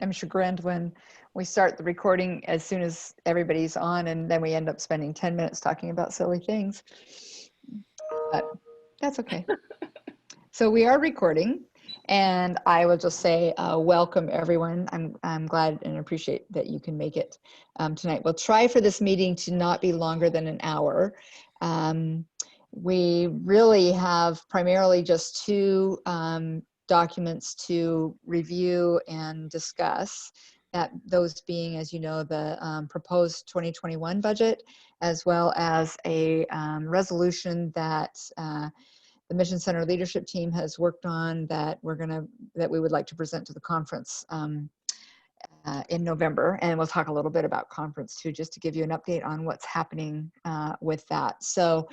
I'm chagrined when we start the recording as soon as everybody's on, and then we end up spending 10 minutes talking about silly things. But that's okay. So we are recording, and I will just say welcome everyone. I'm glad and appreciate that you can make it tonight. We'll try for this meeting to not be longer than an hour. We really have primarily just two documents to review and discuss. Those being, as you know, the proposed 2021 budget, as well as a resolution that the Mission Center leadership team has worked on that we would like to present to the conference in November. And we'll talk a little bit about conference too, just to give you an update on what's happening with that. So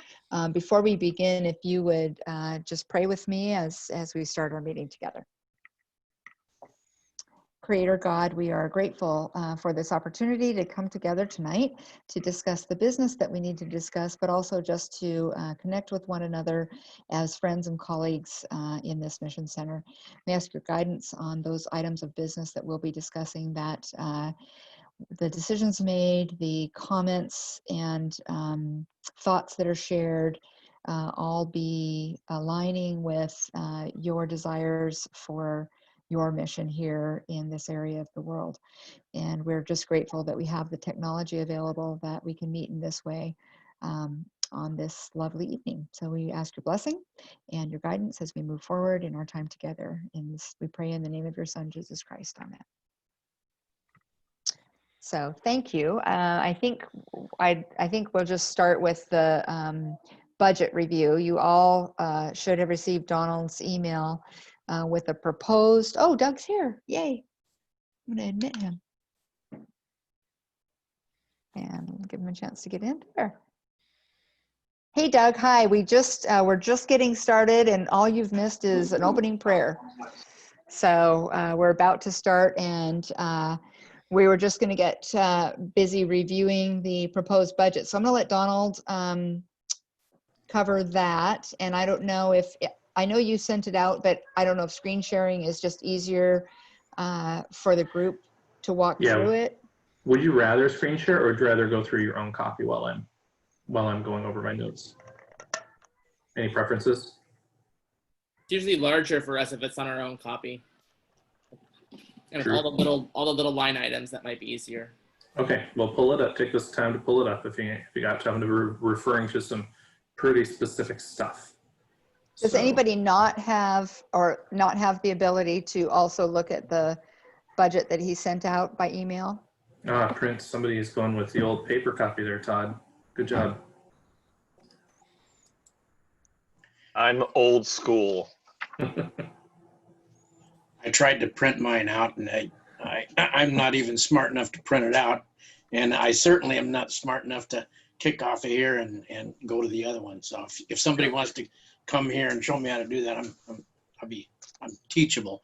before we begin, if you would just pray with me as we start our meeting together. Creator God, we are grateful for this opportunity to come together tonight to discuss the business that we need to discuss, but also just to connect with one another as friends and colleagues in this Mission Center. We ask your guidance on those items of business that we'll be discussing, that the decisions made, the comments and thoughts that are shared all be aligning with your desires for your mission here in this area of the world. And we're just grateful that we have the technology available, that we can meet in this way on this lovely evening. So we ask your blessing and your guidance as we move forward in our time together. And we pray in the name of your Son, Jesus Christ. Amen. So thank you. I think we'll just start with the budget review. You all should have received Donald's email with a proposed, oh, Doug's here, yay. I'm gonna admit him. And give him a chance to get in there. Hey Doug, hi, we're just getting started and all you've missed is an opening prayer. So we're about to start, and we were just gonna get busy reviewing the proposed budget. So I'm gonna let Donald cover that. And I don't know if, I know you sent it out, but I don't know if screen sharing is just easier for the group to walk through it. Would you rather screen share, or would you rather go through your own copy while I'm going over my notes? Any preferences? It's usually larger for us if it's on our own copy. And all the little line items, that might be easier. Okay, well, pull it up. Take this time to pull it up if you got time to be referring to some pretty specific stuff. Does anybody not have the ability to also look at the budget that he sent out by email? Print. Somebody is going with the old paper copy there, Todd. Good job. I'm old school. I tried to print mine out, and I'm not even smart enough to print it out. And I certainly am not smart enough to kick off of here and go to the other one. So if somebody wants to come here and show me how to do that, I'm teachable,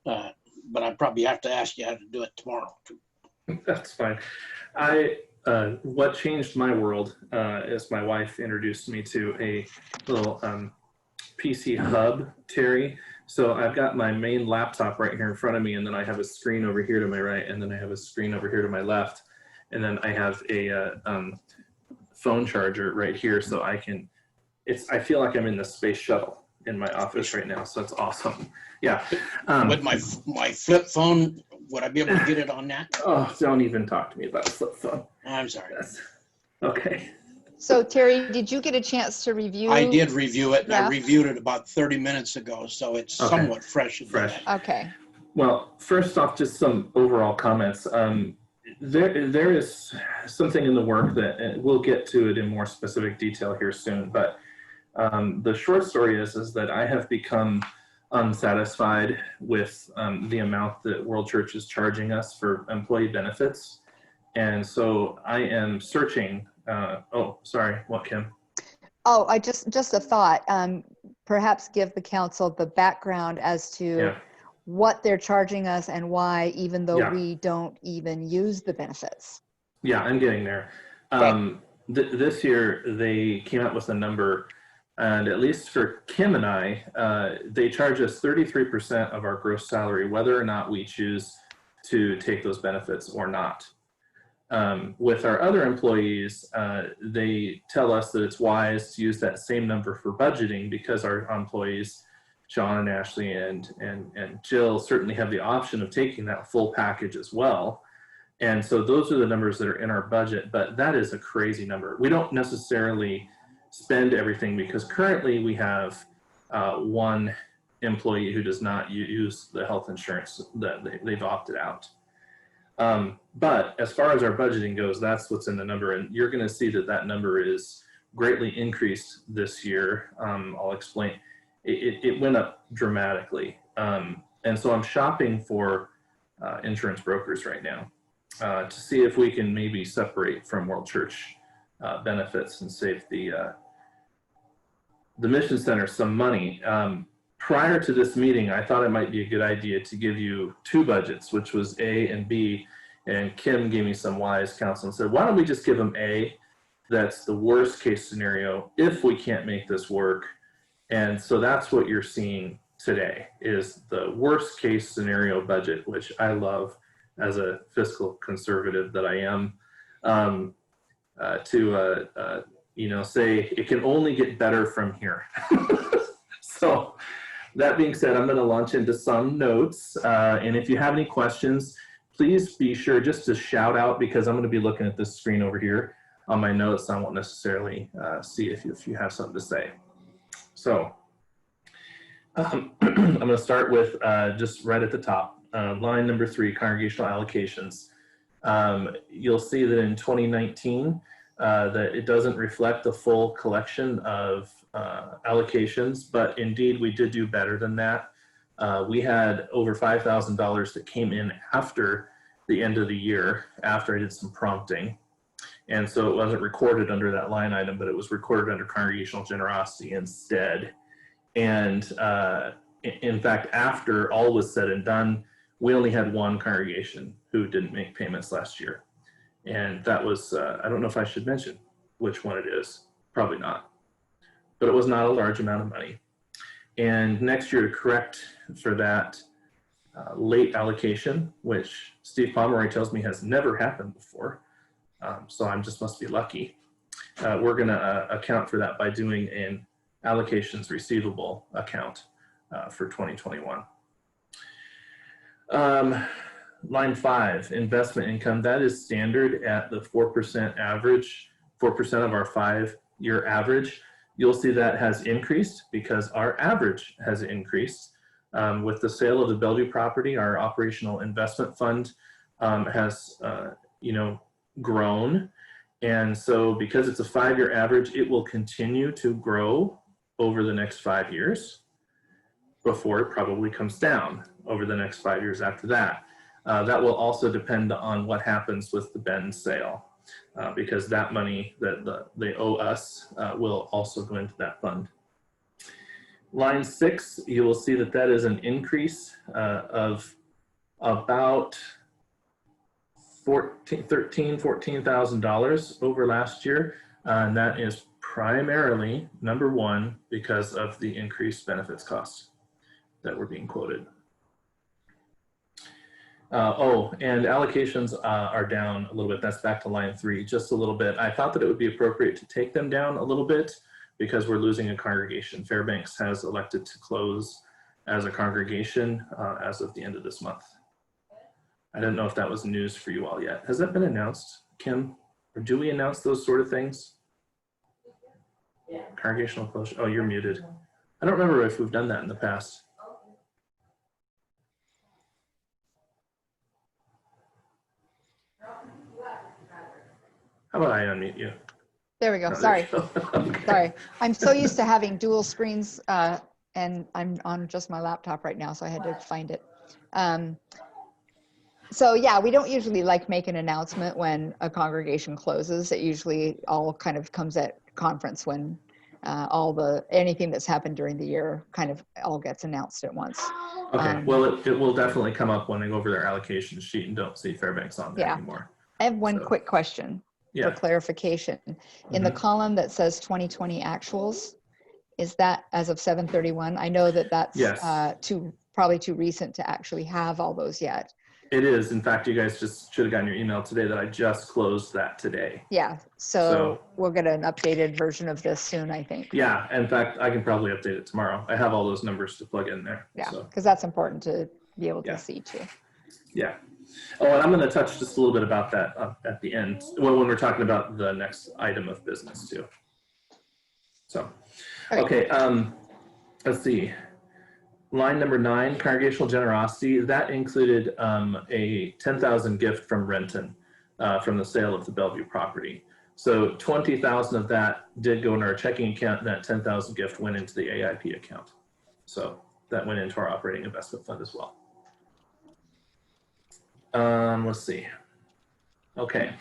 but I probably have to ask you how to do it tomorrow too. That's fine. What changed my world is my wife introduced me to a little PC hub, Terry. So I've got my main laptop right here in front of me, and then I have a screen over here to my right, and then I have a screen over here to my left, and then I have a phone charger right here, so I feel like I'm in the space shuttle in my office right now, so it's awesome. Yeah. With my flip phone, would I be able to get it on that? Oh, don't even talk to me about a flip phone. I'm sorry. Okay. So Terry, did you get a chance to review? I did review it, and I reviewed it about 30 minutes ago, so it's somewhat fresh. Okay. Well, first off, just some overall comments. There is something in the work that, and we'll get to it in more specific detail here soon, but the short story is that I have become unsatisfied with the amount that World Church is charging us for employee benefits. And so I am searching, oh, sorry, what, Kim? Oh, I just a thought, perhaps give the council the background as to what they're charging us and why, even though we don't even use the benefits. Yeah, I'm getting there. Okay. This year, they came out with a number And at least for Kim and I, they charge us 33% of our gross salary, whether or not we choose to take those benefits or not. With our other employees, they tell us that it's wise to use that same number for budgeting, because our employees, Sean and Ashley and Jill, certainly have the option of taking that full package as well. And so those are the numbers that are in our budget, but that is a crazy number. We don't necessarily spend everything, because currently we have one employee who does not use the health insurance that they've opted out. But as far as our budgeting goes, that's what's in the number. And you're going to see that that number is greatly increased this year. I'll explain. It went up dramatically. And so I'm shopping for insurance brokers right now to see if we can maybe separate from World Church benefits and save the Mission Center some money. Prior to this meeting, I thought it might be a good idea to give you two budgets, which was A and B. And Kim gave me some wise counsel and said, why don't we just give them A? That's the worst case scenario if we can't make this work. And so that's what you're seeing today, is the worst case scenario budget, which I love as a fiscal conservative that I am, say it can only get better from here. So that being said, I'm going to launch into some notes. And if you have any questions, please be sure just to shout out, because I'm going to be looking at this screen over here on my notes. I won't necessarily see if you have something to say. So I'm going to start with just right at the top, line number 3, congregational allocations. You'll see that in 2019, that it doesn't reflect the full collection of allocations, but indeed we did do better than that. We had over $5,000 that came in after the end of the year, after I did some prompting. And so it wasn't recorded under that line item, but it was recorded under congregational generosity instead. And in fact, after all was said and done, we only had one congregation who didn't make payments last year. And that was, I don't know if I should mention which one it is, probably not, but it was not a large amount of money. And next year, to correct for that late allocation, which Steve Pomeroy tells me has never happened before, so I just must be lucky, we're going to account for that by doing an allocations receivable account for 2021. Line 5, investment income, that is standard at the 4% average, 4% of our 5-year average. You'll see that has increased because our average has increased. With the sale of the Bellevue property, our operational investment fund has grown. And so because it's a 5-year average, it will continue to grow over the next 5 years before it probably comes down over the next 5 years after that. That will also depend on what happens with the Benton sale, because that money that they owe us will also go into that fund. Line 6, you will see that that is an increase of about $14,000 over last year. And that is primarily, number one, because of the increased benefits costs that were being quoted. And allocations are down a little bit. That's back to line 3, just a little bit. I thought that it would be appropriate to take them down a little bit because we're losing a congregation. Fairbanks has elected to close as a congregation as of the end of this month. I don't know if that was news for you all yet. Has that been announced, Kim? Or do we announce those sort of things? Yeah. Congregational closure. Oh, you're muted. I don't remember if we've done that in the past. How about I unmute you? There we go. Oh, Sorry. Okay. Sorry. I'm so used to having dual screens and I'm on just my laptop right now, so I had to find it. So yeah, we don't usually make an announcement when a congregation closes. It usually all kind of comes at conference when anything that's happened during the year kind of all gets announced at once. Okay, well, it will definitely come up when they go over their allocation sheet and don't see Fairbanks on there anymore. I have one quick question for clarification. In the column that says 2020 actuals, Is that as of 7/31? I know that that's Yes. probably too recent to actually have all those yet. It is. In fact, you guys just should have gotten your email today that I just closed that today. Yeah, so we'll get an updated version of this soon, I think. Yeah, in fact, I can probably update it tomorrow. I have all those numbers to plug in there. Yeah, So, because that's important to be able to Yeah. see too. yeah. Oh, and I'm going to touch just a little bit about that at the end when we're talking about the next item of business too. So, okay, let's see. Line number 9, congregational generosity. That included a 10,000 gift from Renton from the sale of the Bellevue property. So 20,000 of that did go in our checking account, and that 10,000 gift went into the AIP account. So that went into our operating investment fund as well. Let's see. Okay.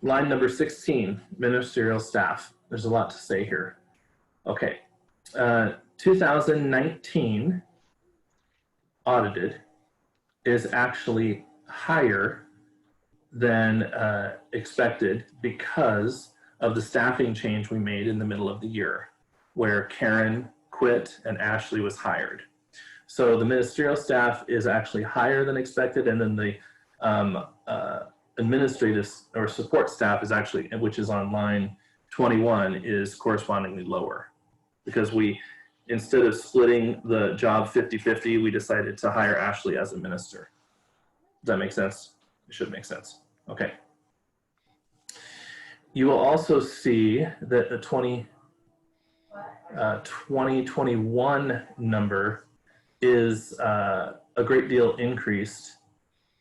Line number 16, ministerial staff. There's a lot to say here. Okay. 2019 audited is actually higher than expected because of the staffing change we made in the middle of the year, where Karen quit and Ashley was hired. So the ministerial staff is actually higher than expected, and then the administrative or support staff is actually, which is on line 21, is correspondingly lower, because we, instead of splitting the job 50-50, we decided to hire Ashley as a minister. Does that make sense? It should make sense. Okay. You will also see that the 2021 number is a great deal increased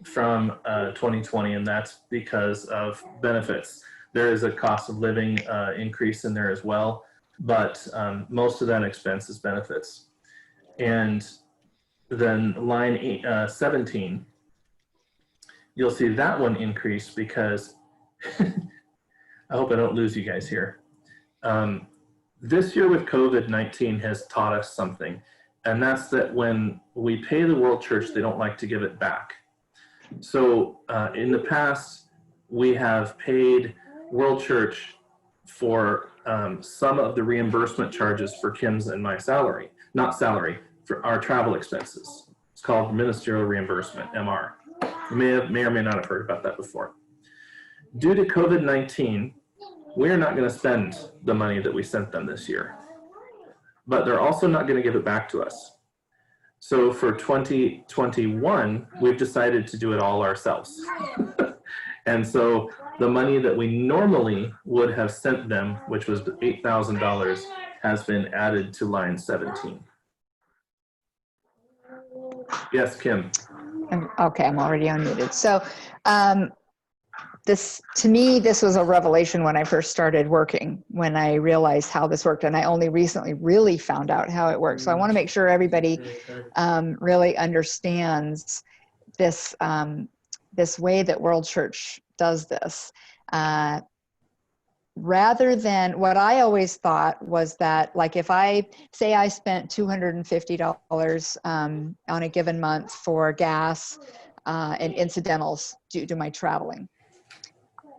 from 2020, and that's because of benefits. There is a cost of living increase in there as well, but most of that expense is benefits. And then line 17, you'll see that one increase because I hope I don't lose you guys here. This year with COVID-19 has taught us something, and that's that when we pay the World Church, they don't like to give it back. So in the past, we have paid World Church for some of the reimbursement charges for Kim's and my salary, not salary, for our travel expenses. It's called ministerial reimbursement, MR. You may or may not have heard about that before. Due to COVID-19, we're not going to spend the money that we sent them this year, but they're also not going to give it back to us. So for 2021, we've decided to do it all ourselves. And so the money that we normally would have sent them, which was $8,000, has been added to line 17. Yes, Kim. Okay, I'm already unmuted. So to me, this was a revelation when I first started working, when I realized how this worked, and I only recently really found out how it works. So I want to make sure everybody really understands this, this way that World Church does this. Rather than what I always thought was that, like, if I say I spent $250 on a given month for gas and incidentals due to my traveling,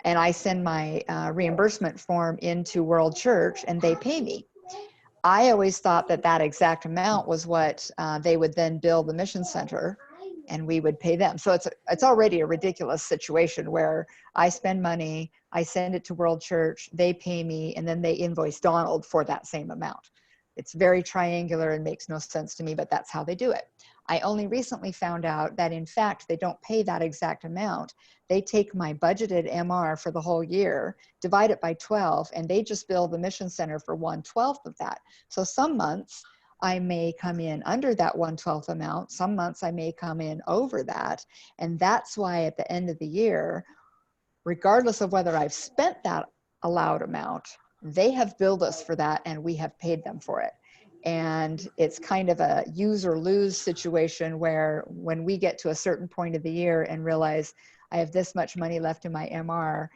and I send my reimbursement form into World Church and they pay me, I always thought that that exact amount was what they would then bill the mission center, and we would pay them. So it's already a ridiculous situation where I spend money, I send it to World Church, they pay me, and then they invoice Donald for that same amount. It's very triangular and makes no sense to me, but that's how they do it. I only recently found out that in fact, they don't pay that exact amount. They take my budgeted MR for the whole year, divide it by 12, and they just bill the mission center for 1/12 of that. So some months I may come in under that 1/12 amount. Some months I may come in over that. And that's why at the end of the year, regardless of whether I've spent that allowed amount, they have billed us for that and we have paid them for it. And it's kind of a use or lose situation where when we get to a certain point of the year and realize I have this much money left in my MR,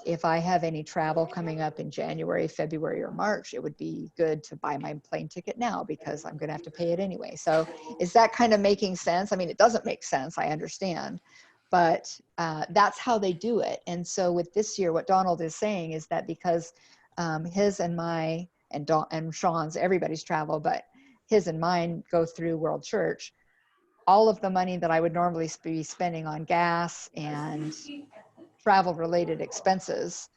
if I have any travel coming up in January, February, or March, it would be good to buy my plane ticket now because I'm going to have to pay it anyway. So is that kind of making sense? I mean, it doesn't make sense, I understand, but that's how they do it. And so with this year, what Donald is saying is that because his and my and Sean's, everybody's travel, but his and mine go through World Church. All of the money that I would normally be spending on gas and travel related expenses,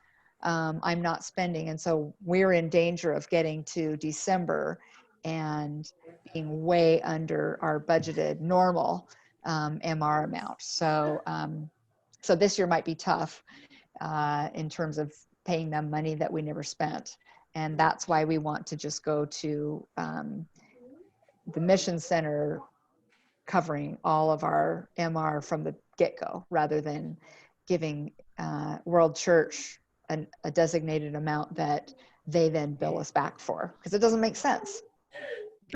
I'm not spending. And so we're in danger of getting to December and being way under our budgeted normal MR amount. So, so this year might be tough in terms of paying them money that we never spent. And that's why we want to just go to the Mission Center covering all of our MR from the get-go, rather than giving World Church a designated amount that they then bill us back for, because it doesn't make sense.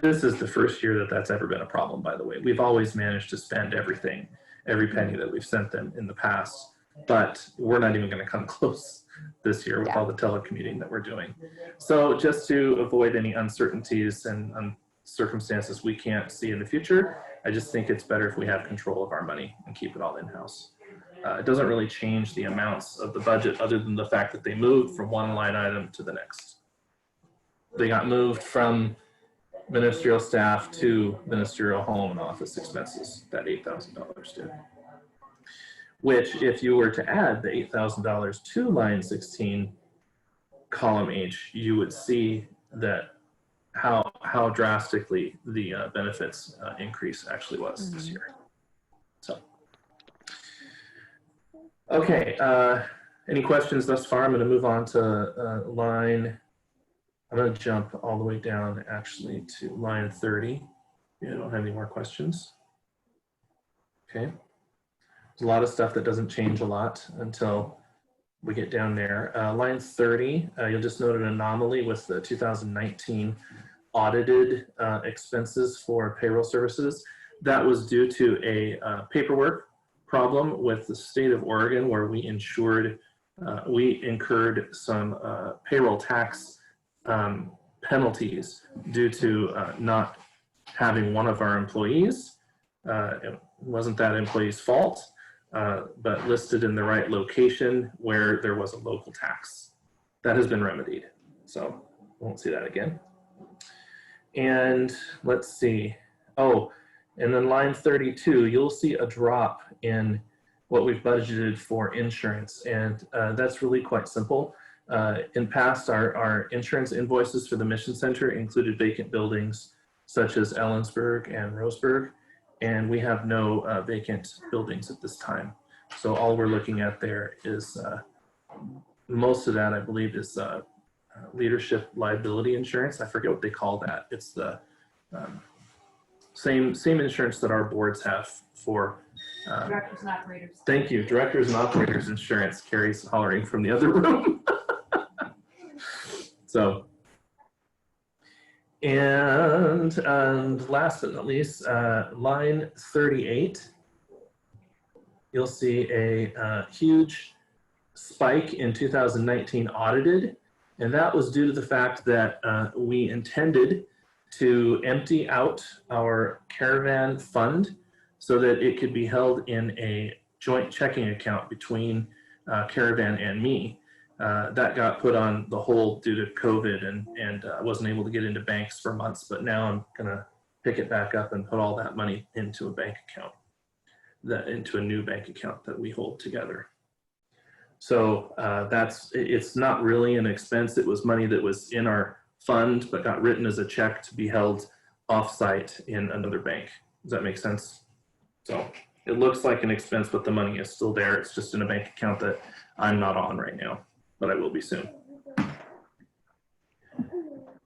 This is the first year that that's ever been a problem, by the way. We've always managed to spend everything, every penny that we've sent them in the past, but we're not even going to come close this year with all the telecommuting that we're doing. So just to avoid any uncertainties and circumstances we can't see in the future, I just think it's better if we have control of our money and keep it all in-house. It doesn't really change the amounts of the budget other than the fact that they moved from one line item to the next. They got moved from ministerial staff to ministerial home and office expenses, that $8,000 did. Which, if you were to add the $8,000 to line 16, column H, you would see that how drastically the benefits increase actually was this year. So, okay, any questions thus far? I'm going to move on to line. I'm going to jump all the way down actually to line 30. You don't have any more questions? Okay. There's a lot of stuff that doesn't change a lot until we get down there. Line 30, you'll just note an anomaly with the 2019 audited expenses for payroll services. That was due to a paperwork problem with the state of Oregon, where we incurred some payroll tax penalties due to not having one of our employees. It wasn't that employee's fault, but listed in the right location where there was a local tax. That has been remedied, so won't see that again. And let's see. Oh, and then line 32, you'll see a drop in what we've budgeted for insurance, and that's really quite simple. In past, our insurance invoices for the Mission Center included vacant buildings such as Ellensburg and Roseburg, and we have no vacant buildings at this time. So all we're looking at there is, most of that I believe is leadership liability insurance. I forget what they call that. It's the same insurance that our boards have for Directors and operators. Thank you. Directors and operators insurance. Carrie's hollering from the other room. So, and last but not least, line 38, you'll see a huge spike in 2019 audited, and that was due to the fact that we intended to empty out our caravan fund so that it could be held in a joint checking account between Caravan and me. That got put on the hold due to COVID, and I wasn't able to get into banks for months, but now I'm gonna pick it back up and put all that money into a bank account, into a new bank account that we hold together. So it's not really an expense. It was money that was in our fund, but got written as a check to be held offsite in another bank. Does that make sense? So it looks like an expense, but the money is still there. It's just in a bank account that I'm not on right now, but I will be soon.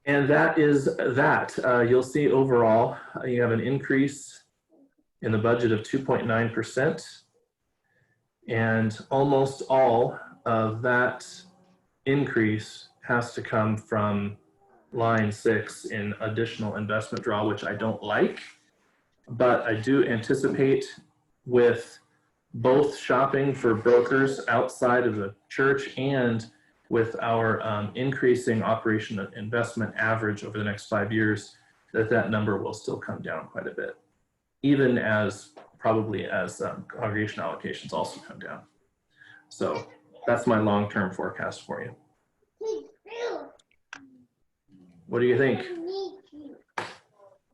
And that is that. You'll see overall, you have an increase in the budget of 2.9%. And almost all of that increase has to come from line 6 in additional investment draw, which I don't like. But I do anticipate, with both shopping for brokers outside of the church and with our increasing operation investment average over the next 5 years, that number will still come down quite a bit, even as probably as congregation allocations also come down. So that's my long-term forecast for you. What do you think?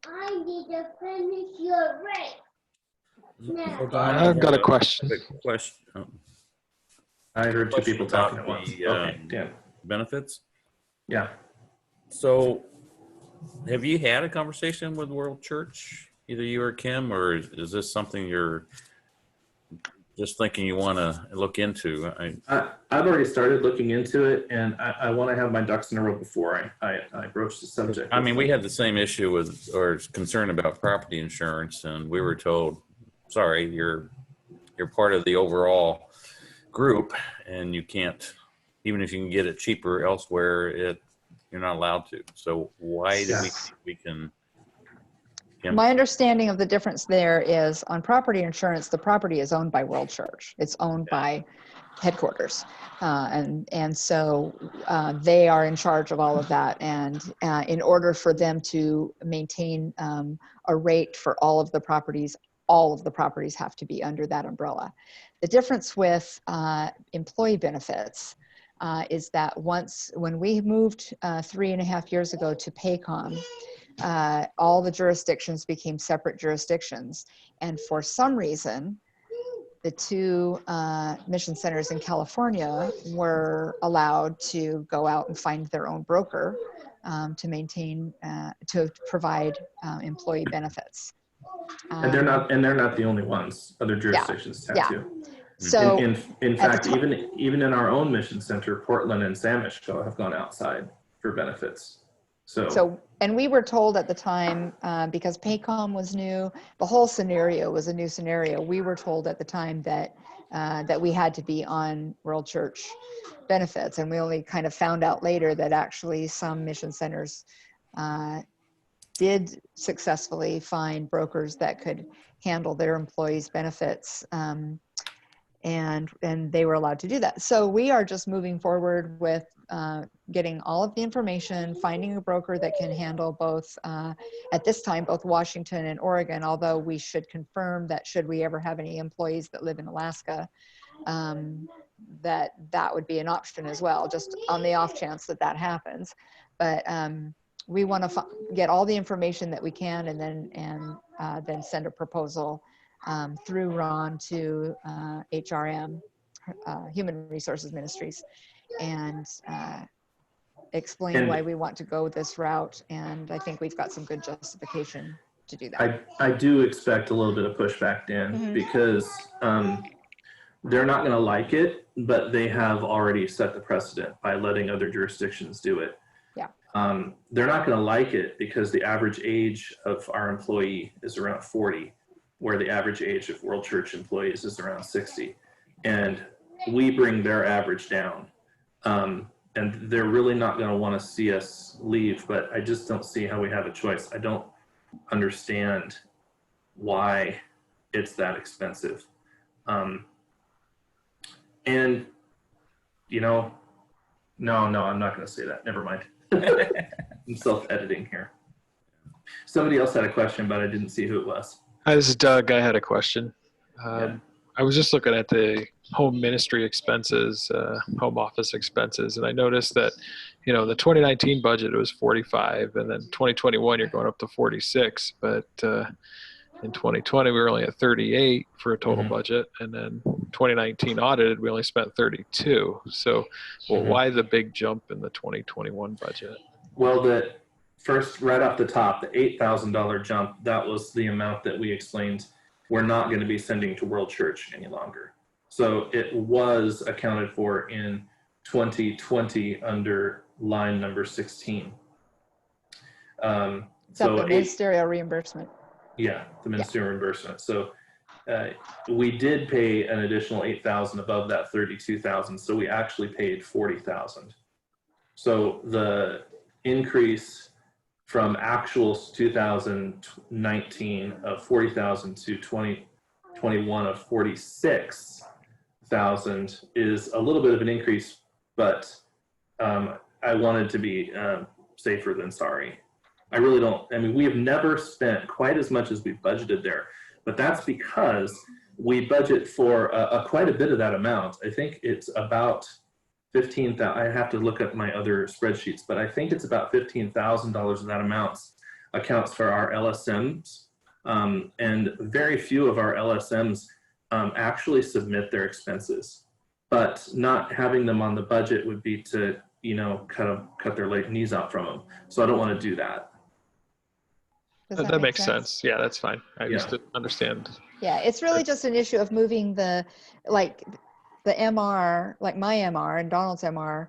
I need to finish your race. Now. I've got a question. Question. I heard two people About talking at once. the, Okay, Dan. benefits. Yeah. So, have you had a conversation with World Church, either you or Kim, or is this something you're just thinking you want to look into? I've already started looking into it, and I want to have my ducks in a row before I broach the subject. I mean, we had the same issue with, or concern about property insurance, and we were told, sorry, you're part of the overall group, and you can't, even if you can get it cheaper elsewhere, you're not allowed to. So why do we can? Kim? My understanding of the difference there is on property insurance, the property is owned by World Church. It's owned by headquarters. And so they are in charge of all of that. And in order for them to maintain a rate for all of the properties have to be under that umbrella. The difference with employee benefits is that when we moved 3.5 years ago to Paycom, all the jurisdictions became separate jurisdictions. And for some reason, the two mission centers in California were allowed to go out and find their own broker to maintain, to provide employee benefits. And they're not the only ones. Other jurisdictions have too. So in fact, even in our own mission center, Portland and San Francisco have gone outside for benefits. So, and we were told at the time, because Paycom was new, the whole scenario was a new scenario. We were told at the time that that we had to be on World Church benefits, and we only kind of found out later that actually some mission centers did successfully find brokers that could handle their employees' benefits, and they were allowed to do that. So we are just moving forward with getting all of the information, finding a broker that can handle both, at this time, both Washington and Oregon, although we should confirm that should we ever have any employees that live in Alaska, that would be an option as well, just on the off chance that happens. But we want to get all the information that we can, and then send a proposal through Ron to HRM, Human Resources Ministries, and explain why we want to go this route. And I think we've got some good justification to do that. I do expect a little bit of pushback, Dan, because they're not going to like it, but they have already set the precedent by letting other jurisdictions do it. Yeah. They're not going to like it because the average age of our employee is around 40, where the average age of World Church employees is around 60. And we bring their average down. And they're really not going to want to see us leave, but I just don't see how we have a choice. I don't understand why it's that expensive. And, you know, no, I'm not going to say that. Never mind. I'm self-editing here. Somebody else had a question, but I didn't see who it was. Hi, this is Doug. I had a question. Yeah. I was just looking at the home ministry expenses, home office expenses, and I noticed that, you know, the 2019 budget, it was 45, and then 2021, you're going up to 46, but in 2020, we were only at 38 for a total budget, and then 2019 audited, we only spent 32. So why the big jump in the 2021 budget? Well, the first, right off the top, the $8,000 jump, that was the amount that we explained we're not going to be sending to World Church any longer. So it was accounted for in 2020 under line number 16. Except the ministerial reimbursement. Yeah, the ministerial reimbursement. So we did pay an additional $8,000 above that $32,000. So we actually paid $40,000. So the increase from actual 2019 of 40,000 to 2021 of 46,000 is a little bit of an increase, but I wanted to be safer than sorry. I really don't. I mean, we have never spent quite as much as we budgeted there, but that's because we budget for quite a bit of that amount. I think it's about I have to look at my other spreadsheets, but I think it's about $15,000 of that accounts for our LSMs. And very few of our LSMs actually submit their expenses, but not having them on the budget would be to, cut their knees out from them. So I don't want to do that. Does That make makes sense. Yeah, that's fine. I just didn't understand. Yeah, it's really just an issue of moving the MR, like my MR and Donald's MR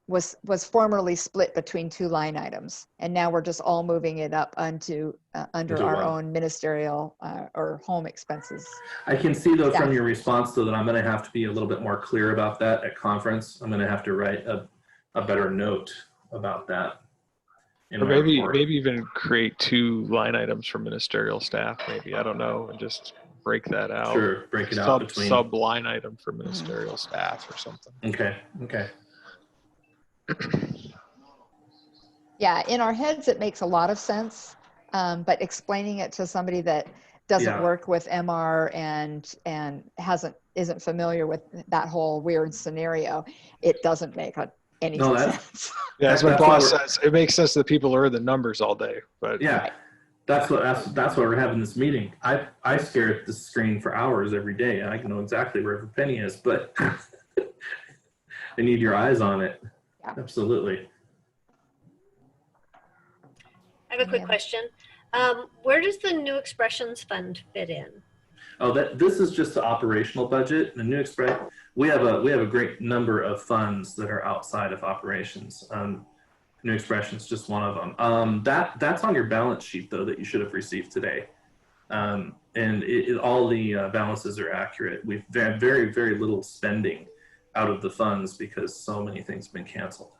was formerly split between two line items. And now we're just all moving it up under Into our one. own ministerial or home expenses. I can see though from Yeah. your response though that I'm going to have to be a little bit more clear about that at conference. I'm going to have to write a better note about that. in Or my report. maybe even create 2 line items for ministerial staff, maybe, I don't know, and just break that out. Sure, break it out between. Sub line item for ministerial staff or something. Okay. Yeah, in our heads, it makes a lot of sense. But explaining it to somebody that doesn't Yeah. work with MR and isn't familiar with that whole weird scenario, it doesn't make any No, sense. Yeah, as my That's boss why says, it makes sense that people are the numbers all day, but Yeah, that's why we're having this meeting. I stare at the screen for hours every day, and I know exactly where every penny is, but I need your eyes on it. Yeah. Absolutely. I have a quick Yeah. question. Where does the New Expressions Fund fit in? Oh, this is just the operational budget. The New Express, we have a great number of funds that are outside of operations. New Expression is just one of them. That's on your balance sheet though that you should have received today, and all the balances are accurate. We've had very very little spending out of the funds because so many things have been canceled.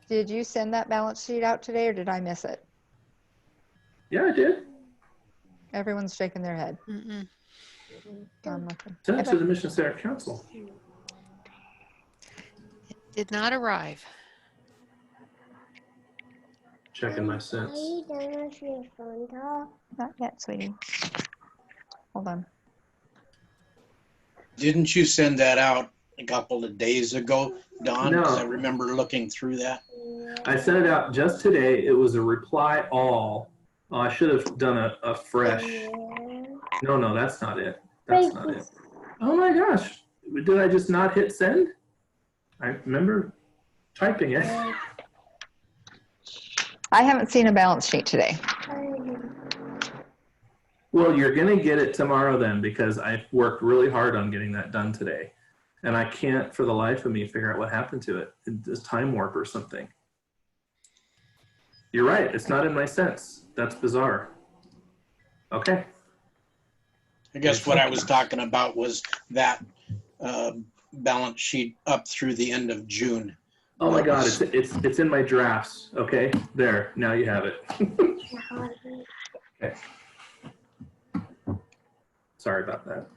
Did you send that balance sheet out today or did I miss it? Yeah, I did. Everyone's shaking their head. Mm-mm. I'm looking. Send it to the Mission Center Council. Did not arrive. Checking my sense. Not yet, sweetie. Hold on. Didn't you send that out a couple of days ago, Don? No. 'Cause I remember looking through that. I sent it out just today. It was a reply all. Oh, I should have done a fresh. No, that's not it. That's not it. Oh my gosh. Did I just not hit send? I remember typing it. I haven't seen a balance sheet today. Well, you're going to get it tomorrow then because I worked really hard on getting that done today. And I can't for the life of me figure out what happened to it. It's time warp or something. You're right. It's not in my sense. That's bizarre. Okay. I guess what I was talking about was that balance sheet up through the end of June. Oh my God, it's in my drafts. Okay, there. Now you have it. Okay. Sorry about that.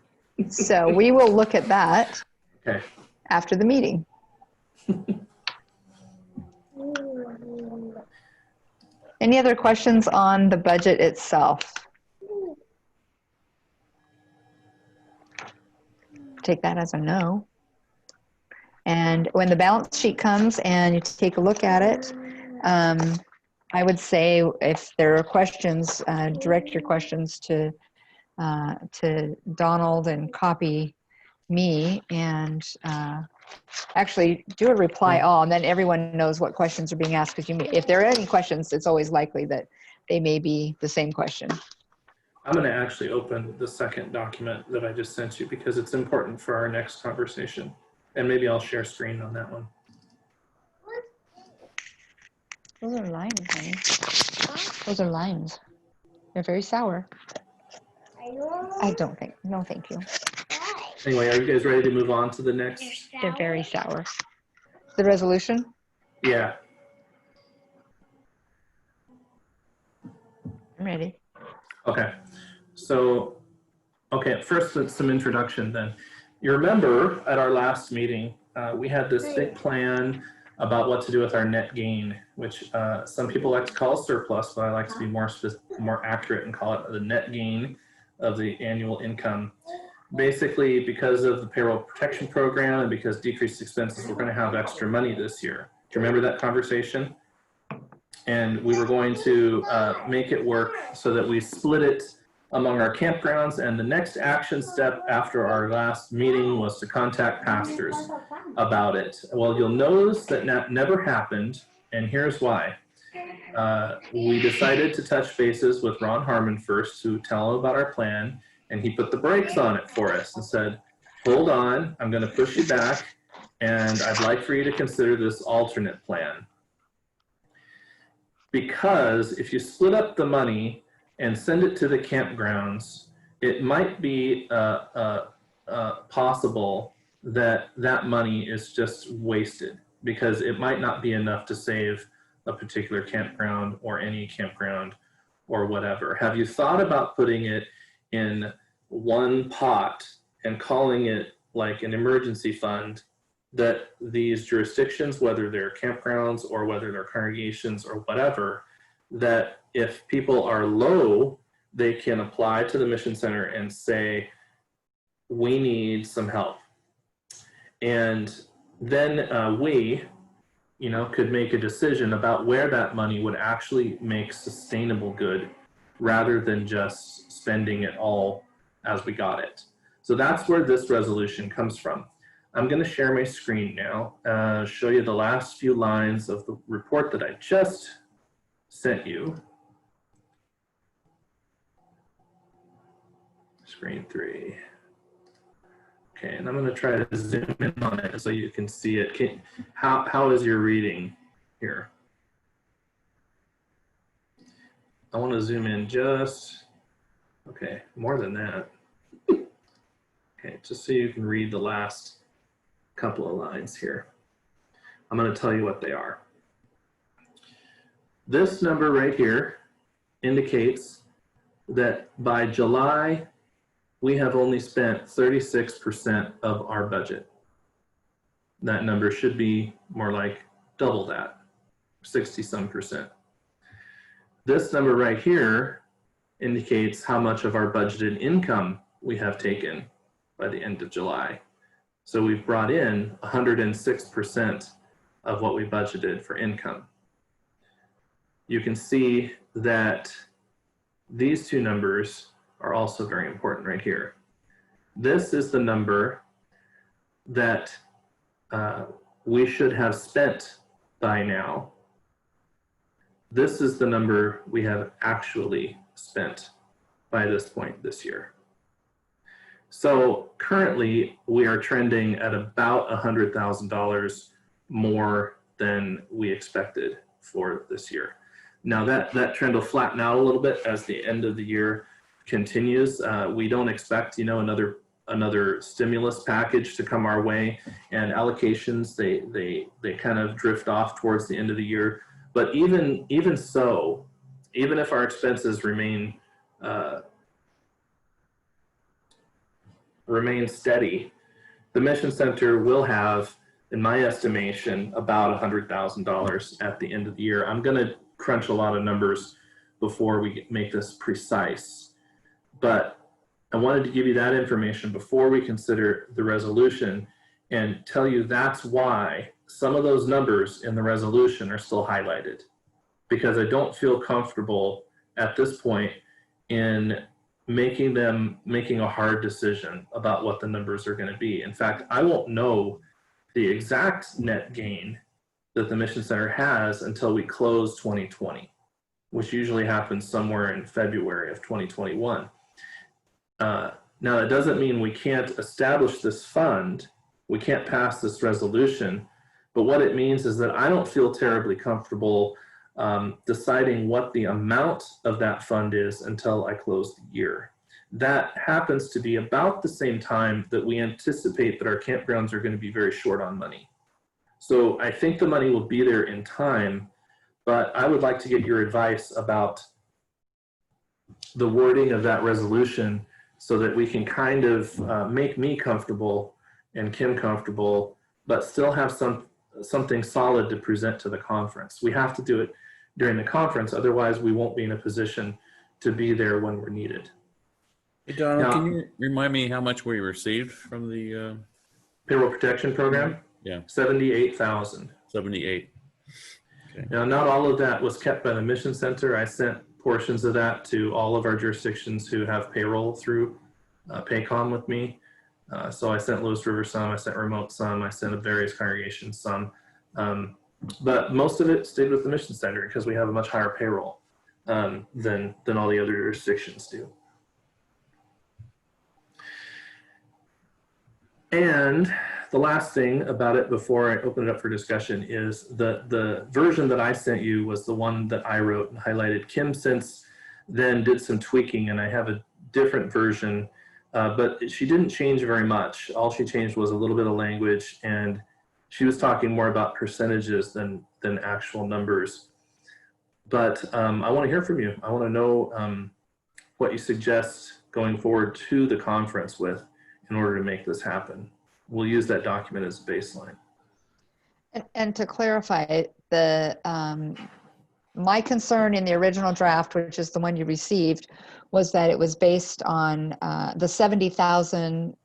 So we will look at that Okay. after the meeting. Any other questions on the budget itself? Take that as a no. And when the balance sheet comes and you take a look at it, I would say if there are questions, direct your questions to Donald and copy me and actually do a reply all, and then everyone knows what questions are being asked. Because if there are any questions, it's always likely that they may be the same question. I'm going to actually open the second document that I just sent you because it's important for our next conversation. And maybe I'll share screen on that one. Those are limes, honey. Those are limes. They're very sour. I don't think. No, thank you. Anyway, are you guys ready to move on to the next? They're very sour. The resolution? Yeah. I'm ready. Okay. So, okay, first some introduction then. You remember at our last meeting, we had this big plan about what to do with our net gain, which some people like to call surplus, but I like to be more accurate and call it the net gain of the annual income. basically because of the payroll protection program and because decreased expenses, we're going to have extra money this year. Do you remember that conversation? And we were going to make it work so that we split it among our campgrounds. And the next action step after our last meeting was to contact pastors about it. Well, you'll notice that never happened, and here's why. We decided to touch bases with Ron Harmon first to tell him about our plan, and he put the brakes on it for us and said, hold on, I'm going to push you back, and I'd like for you to consider this alternate plan. Because if you split up the money and send it to the campgrounds, it might be possible that that money is just wasted, because it might not be enough to save a particular campground or any campground or whatever. Have you thought about putting it in one pot and calling it like an emergency fund, that these jurisdictions, whether they're campgrounds or whether they're congregations or whatever, that if people are low, they can apply to the Mission Center and say, we need some help. And then we, could make a decision about where that money would actually make sustainable good rather than just spending it all as we got it. So that's where this resolution comes from. I'm going to share my screen now, show you the last few lines of the report that I just sent you. Screen 3. Okay, and I'm going to try to zoom in on it so you can see it. How is your reading here? I want to zoom in just, okay, more than that. Okay, just so you can read the last couple of lines here. I'm going to tell you what they are. This number right here indicates that by July, we have only spent 36% of our budget. That number should be more like double that, 60-some%. This number right here indicates how much of our budgeted income we have taken by the end of July. So we've brought in 106% of what we budgeted for income. You can see that these two numbers are also very important right here. This is the number that we should have spent by now. This is the number we have actually spent by this point this year. So currently we are trending at about $100,000 more than we expected for this year. Now that trend will flatten out a little bit as the end of the year continues. We don't expect, another stimulus package to come our way, and allocations, they kind of drift off towards the end of the year. But even so, even if our expenses remain steady, the Mission Center will have, in my estimation, about $100,000 at the end of the year. I'm going to crunch a lot of numbers before we make this precise, but I wanted to give you that information before we consider the resolution and tell you that's why some of those numbers in the resolution are still highlighted, because I don't feel comfortable at this point in making a hard decision about what the numbers are going to be. In fact, I won't know the exact net gain that the Mission Center has until we close 2020, which usually happens somewhere in February of 2021. Now, that doesn't mean we can't establish this fund, we can't pass this resolution, but what it means is that I don't feel terribly comfortable deciding what the amount of that fund is until I close the year. That happens to be about the same time that we anticipate that our campgrounds are going to be very short on money. So I think the money will be there in time, but I would like to get your advice about the wording of that resolution so that we can kind of make me comfortable and Kim comfortable, but still have something solid to present to the conference. We have to do it during the conference, otherwise we won't be in a position to be there when we're needed. Hey, Donald, Now- can you remind me how much we received from the Payroll protection program, yeah 78,000. 78? Now, not all of that was kept by the Mission Center. I sent portions of that to all of our jurisdictions who have payroll through Paycom with me. So I sent Lewis River some, I sent Remote some, I sent various congregations some. But most of it stayed with the Mission Center because we have a much higher payroll than all the other jurisdictions do. And the last thing about it before I open it up for discussion is the version that I sent you was the one that I wrote and highlighted. Kim since then did some tweaking, and I have a different version, but she didn't change very much. All she changed was a little bit of language, and she was talking more about percentages than actual numbers. But I want to hear from you. I want to know what you suggest going forward to the conference with in order to make this happen. We'll use that document as a baseline. And to clarify, my concern in the original draft, which is the one you received, was that it was based on the 70,000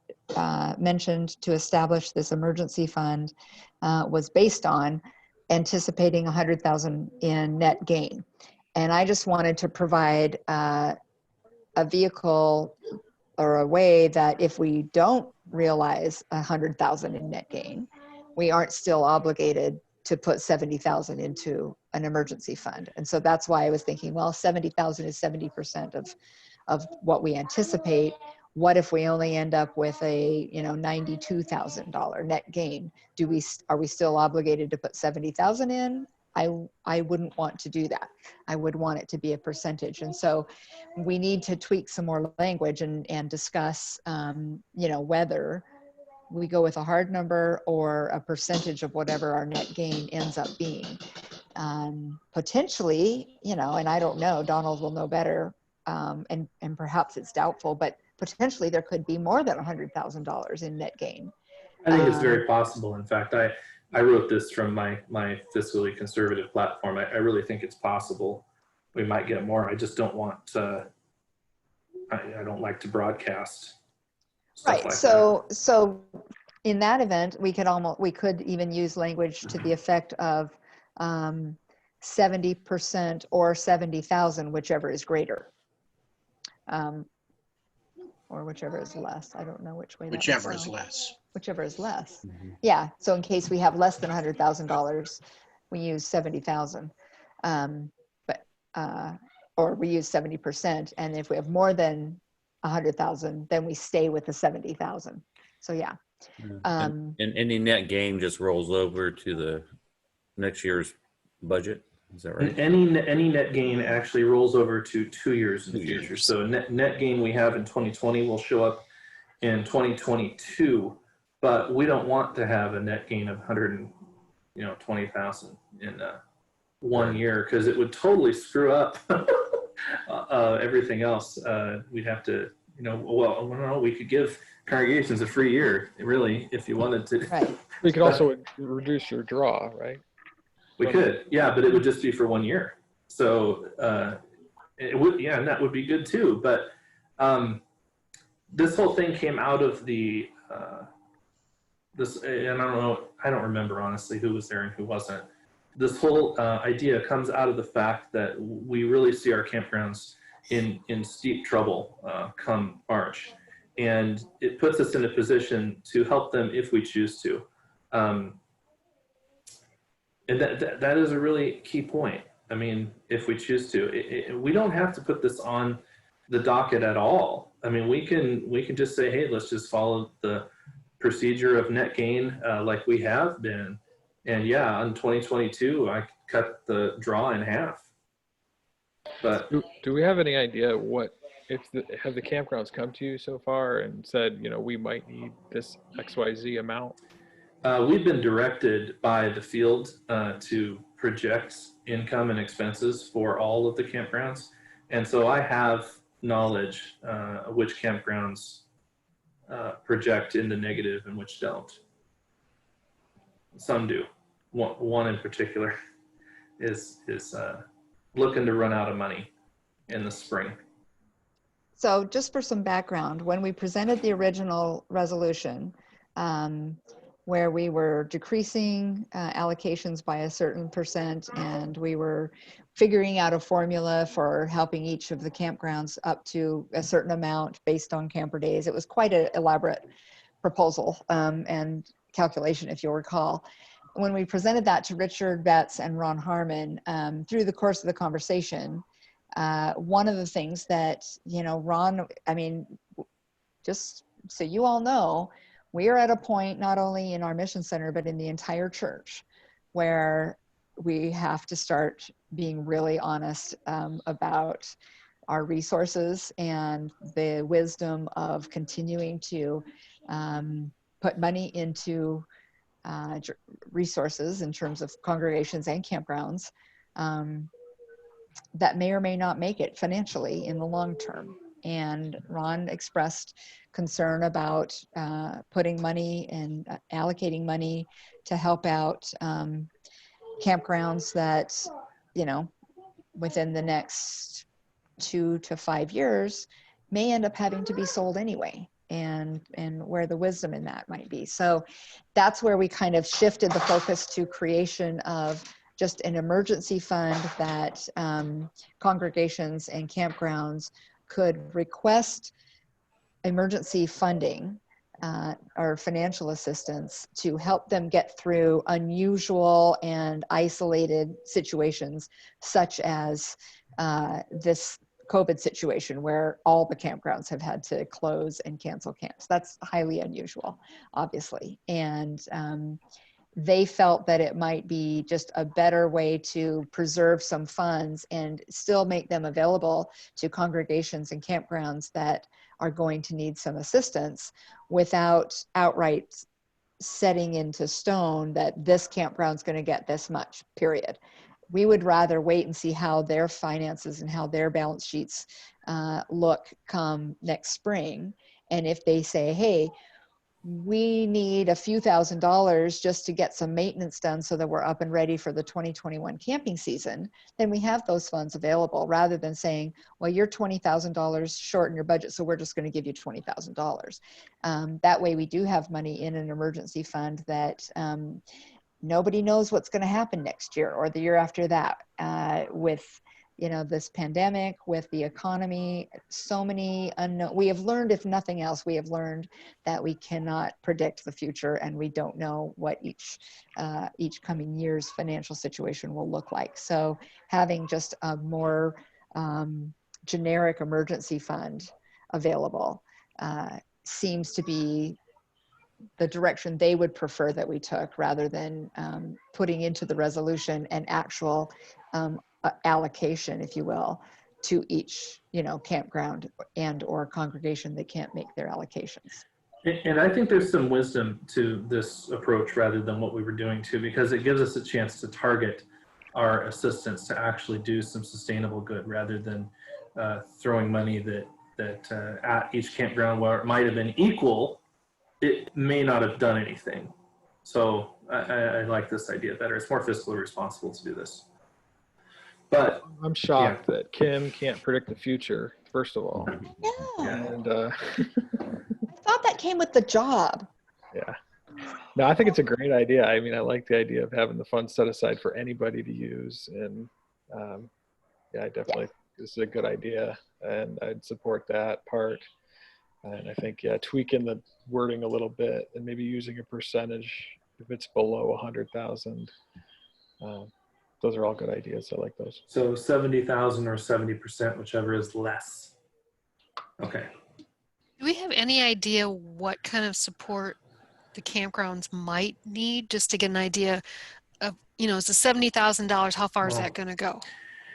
mentioned to establish this emergency fund was based on anticipating 100,000 in net gain. And I just wanted to provide a vehicle or a way that if we don't realize 100,000 in net gain, we aren't still obligated to put 70,000 into an emergency fund. And so that's why I was thinking, well, 70,000 is 70% of what we anticipate. What if we only end up with a $92,000 net gain? Are we still obligated to put 70,000 in? I wouldn't want to do that. I would want it to be a percentage. And so we need to tweak some more language and discuss, whether we go with a hard number or a percentage of whatever our net gain ends up being. Potentially, and I don't know, Donald will know better, and perhaps it's doubtful, but potentially there could be more than $100,000 in net gain. I think it's very possible. In fact, I wrote this from my fiscally conservative platform. I really think it's possible we might get more. I just don't want I don't like to broadcast stuff Right. like So in that event, we could even use language to the effect of 70% or 70,000, whichever is greater. Or whichever is less. I don't know which way. Whichever is less. Whichever is less. Yeah. So in case we have less than $100,000, we use 70,000. Or we use 70%. And if we have more than 100,000, then we stay with the 70,000. So yeah. And any net gain just rolls over to the next year's budget. Is that right? And any net gain actually rolls over to 2 years in the future. So net gain we have in 2020 will show up in 2022, but we don't want to have a net gain of 120,000 in 1 year, because it would totally screw up everything else. We'd have to, we could give congregations a free year, really, if you wanted to. Right. We could also reduce your draw, right? We could, yeah, but it would just be for 1 year. So it would, yeah, and that would be good too. But this whole thing came out of the and I don't remember honestly who was there and who wasn't. This whole idea comes out of the fact that we really see our campgrounds in steep trouble come March, and it puts us in a position to help them if we choose to. And that is a really key point. I mean, if we choose to, we don't have to put this on the docket at all. I mean, we can just say, hey, let's just follow the procedure of net gain like we have been. And yeah, in 2022, I cut the draw in half. But do we have any idea what have the campgrounds come to you so far and said, we might need this XYZ amount? We've been directed by the field to project income and expenses for all of the campgrounds. And so I have knowledge which campgrounds project in the negative and which don't. Some do. One in particular is looking to run out of money in the spring. So just for some background, when we presented the original resolution, where we were decreasing allocations by a certain percent, and we were figuring out a formula for helping each of the campgrounds up to a certain amount based on camper days. It was quite an elaborate proposal and calculation, if you'll recall. When we presented that to Richard Betts and Ron Harmon, through the course of the conversation, one of the things that, Ron, I mean, just so you all know, we are at a point, not only in our mission center, but in the entire church, where we have to start being really honest about our resources and the wisdom of continuing to put money into resources in terms of congregations and campgrounds that may or may not make it financially in the long term. And Ron expressed concern about putting money and allocating money to help out campgrounds that, within the next 2 to 5 years may end up having to be sold anyway, and where the wisdom in that might be. So that's where we kind of shifted the focus to creation of just an emergency fund that congregations and campgrounds could request emergency funding or financial assistance to help them get through unusual and isolated situations, such as this COVID situation where all the campgrounds have had to close and cancel camps. That's highly unusual, obviously. And they felt that it might be just a better way to preserve some funds and still make them available to congregations and campgrounds that are going to need some assistance without outright setting into stone that this campground's going to get this much, period. We would rather wait and see how their finances and how their balance sheets look come next spring. And if they say, hey, we need a few $1,000s just to get some maintenance done so that we're up and ready for the 2021 camping season, then we have those funds available, rather than saying, well, you're $20,000 short in your budget, so we're just going to give you $20,000. That way we do have money in an emergency fund that nobody knows what's going to happen next year or the year after that with this pandemic, with the economy, so many unknown. We have learned, if nothing else, we have learned that we cannot predict the future, and we don't know what each coming year's financial situation will look like. So having just a more generic emergency fund available seems to be the direction they would prefer that we took, rather than putting into the resolution an actual allocation, if you will, to each campground and or congregation that can't make their allocations. And I think there's some wisdom to this approach rather than what we were doing too, because it gives us a chance to target our assistance to actually do some sustainable good, rather than throwing money that at each campground where it might have been equal, it may not have done anything. So I like this idea better. It's more fiscally responsible to do this. But I'm shocked that Kim can't predict the future, first of all. Yeah. And I thought that came with the job. yeah. No, I think it's a great idea. I mean, I like the idea of having the funds set aside for anybody to use. And I definitely, this is a good idea, and I'd support that part. And I think, tweaking the wording a little bit and maybe using a percentage if it's below 100,000. Those are all good ideas. I like those. So 70,000 or 70%, whichever is less. Okay. Do we have any idea what kind of support the campgrounds might need, just to get an idea of, is the $70,000, how far is that going to go?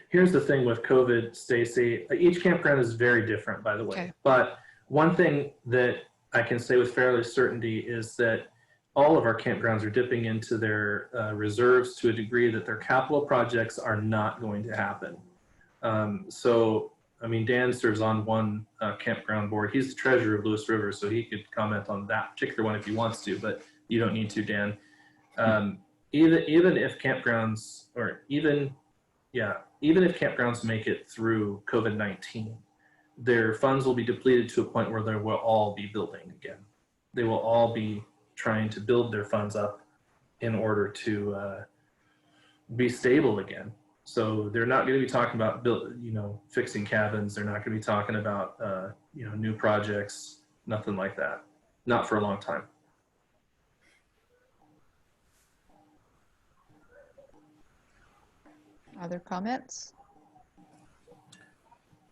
Here's the thing with COVID, Stacy. Each campground is very different, by the way. Okay. But one thing that I can say with fairly certainty is that all of our campgrounds are dipping into their reserves to a degree that their capital projects are not going to happen. So, I mean, Dan serves on one campground board. He's the treasurer of Lewis River, so he could comment on that particular one if he wants to, but you don't need to, Dan. Even if campgrounds, or even if campgrounds make it through COVID-19, their funds will be depleted to a point where they will all be building again. They will all be trying to build their funds up in order to be stable again. So they're not going to be talking about fixing cabins. They're not going to be talking about new projects, nothing like that. Not for a long time. Other comments?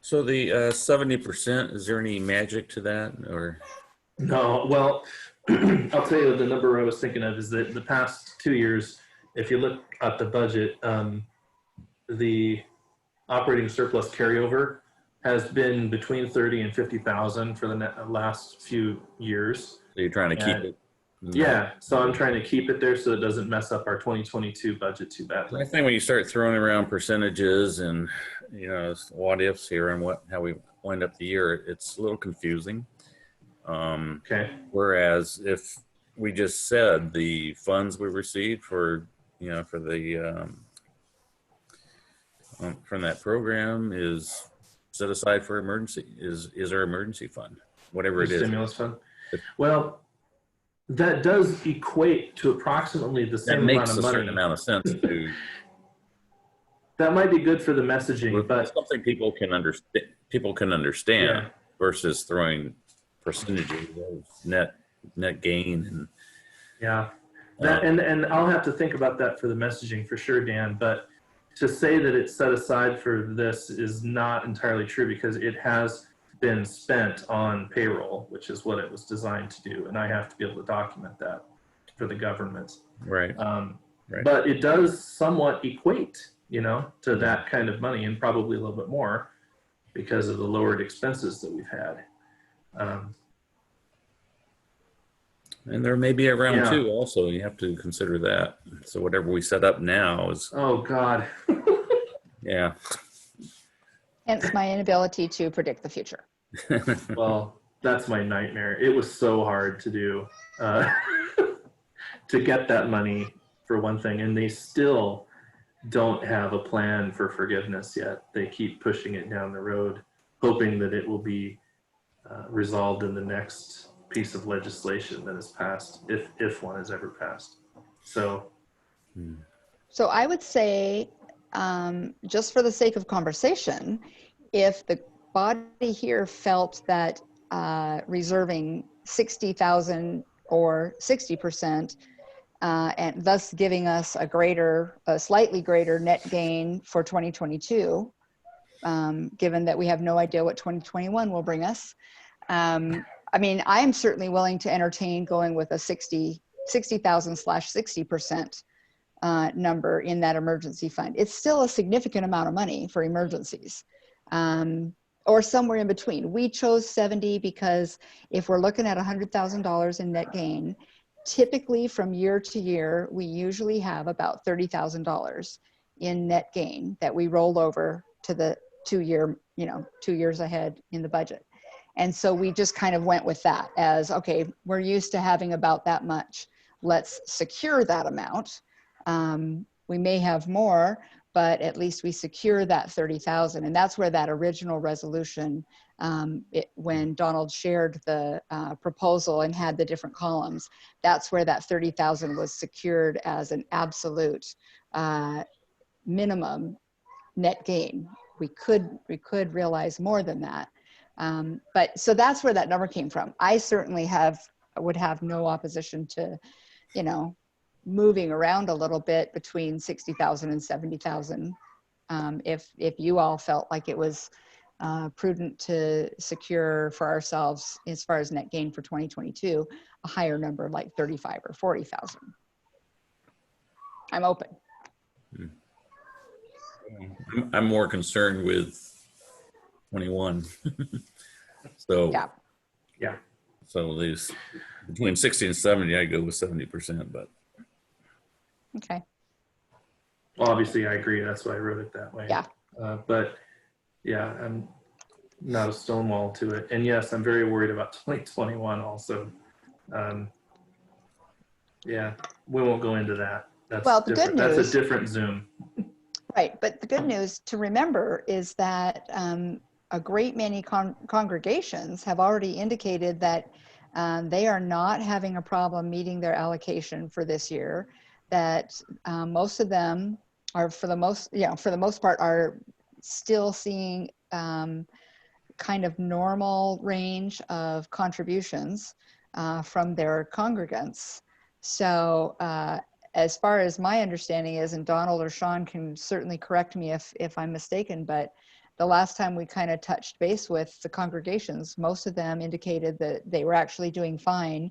So the 70%, is there any magic to that, or? No, well, I'll tell you the number I was thinking of is that the past 2 years, if you look at the budget, the operating surplus carryover has been between 30 and 50,000 for the last few years. So you're trying to keep it? Yeah, so I'm trying to keep it there so it doesn't mess up our 2022 budget too badly. I think when you start throwing around percentages and what ifs here and how we wind up the year, it's a little confusing. Okay. Whereas if we just said the funds we received for the from that program is set aside for emergency, is our emergency fund, whatever it is. Stimulus fund. Well, that does equate to approximately the same amount That makes of a money. certain amount of sense to. That might be good for the messaging, but something people can understand. People can understand Yeah. versus throwing percentages of net gain and. yeah, that and I'll have to think about that for the messaging for sure, Dan. But to say that it's set aside for this is not entirely true because it has been spent on payroll, which is what it was designed to do, and I have to be able to document that for the government. Right. Right. But it does somewhat equate, to that kind of money, and probably a little bit more because of the lowered expenses that we've had. And there may be a round Yeah. two also. You have to consider that. So whatever we set up now is, Oh God. yeah. Hence my inability to predict the future. Well, that's my nightmare. It was so hard to do, to get that money for one thing, and they still don't have a plan for forgiveness yet. They keep pushing it down the road, hoping that it will be resolved in the next piece of legislation that is passed, if one is ever passed. So I would say, just for the sake of conversation, if the body here felt that reserving 60,000 or 60%, and thus giving us a slightly greater net gain for 2022, given that we have no idea what 2021 will bring us. I mean, I am certainly willing to entertain going with a 60,000/60% number in that emergency fund. It's still a significant amount of money for emergencies, or somewhere in between. We chose 70 because if we're looking at $100,000 in net gain, typically from year to year, we usually have about $30,000 in net gain that we roll over to the 2 years ahead in the budget. And so we just kind of went with that as, okay, we're used to having about that much. Let's secure that amount. We may have more, but at least we secure that 30,000. And that's where that original resolution, when Donald shared the proposal and had the different columns, that's where that 30,000 was secured as an absolute minimum net gain. We could realize more than that. But so that's where that number came from. I certainly would have no opposition to, moving around a little bit between 60,000 and 70,000. If you all felt like it was prudent to secure for ourselves, as far as net gain for 2022, a higher number like 35 or 40,000. I'm open. I'm more concerned with 21. So Yeah. So these between 60 and 70, I go with 70%, but Okay. well, obviously I agree. That's why I wrote it that way. Yeah. But yeah, I'm not a stonewall to it. And yes, I'm very worried about 2021 also. Yeah, we won't go into that. That's Well, the good different. That's news- a different Zoom. Right, but the good news to remember is that a great many congregations have already indicated that they are not having a problem meeting their allocation for this year, that most of them are, for the most part, are still seeing kind of normal range of contributions from their congregants. So as far as my understanding is, and Donald or Sean can certainly correct me if I'm mistaken, but the last time we kind of touched base with the congregations, most of them indicated that they were actually doing fine.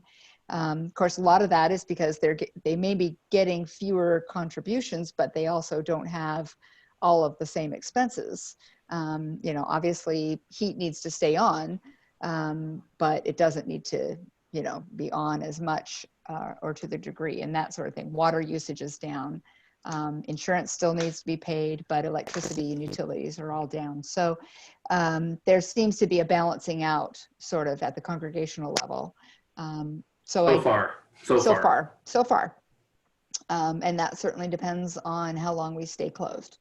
Of course, a lot of that is because they may be getting fewer contributions, but they also don't have all of the same expenses. Obviously heat needs to stay on, but it doesn't need to, be on as much or to the degree and that sort of thing. Water usage is down. Insurance still needs to be paid, but electricity and utilities are all down. So there seems to be a balancing out sort of at the congregational level. So far. And that certainly depends on how long we stay closed.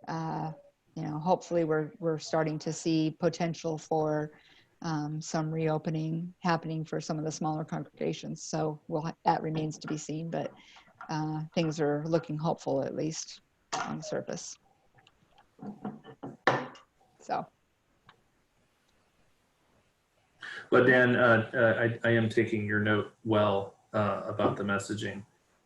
Hopefully we're starting to see potential for some reopening happening for some of the smaller congregations. So that remains to be seen, but things are looking hopeful, at least on the surface. So. But Dan, I am taking your note well about the messaging.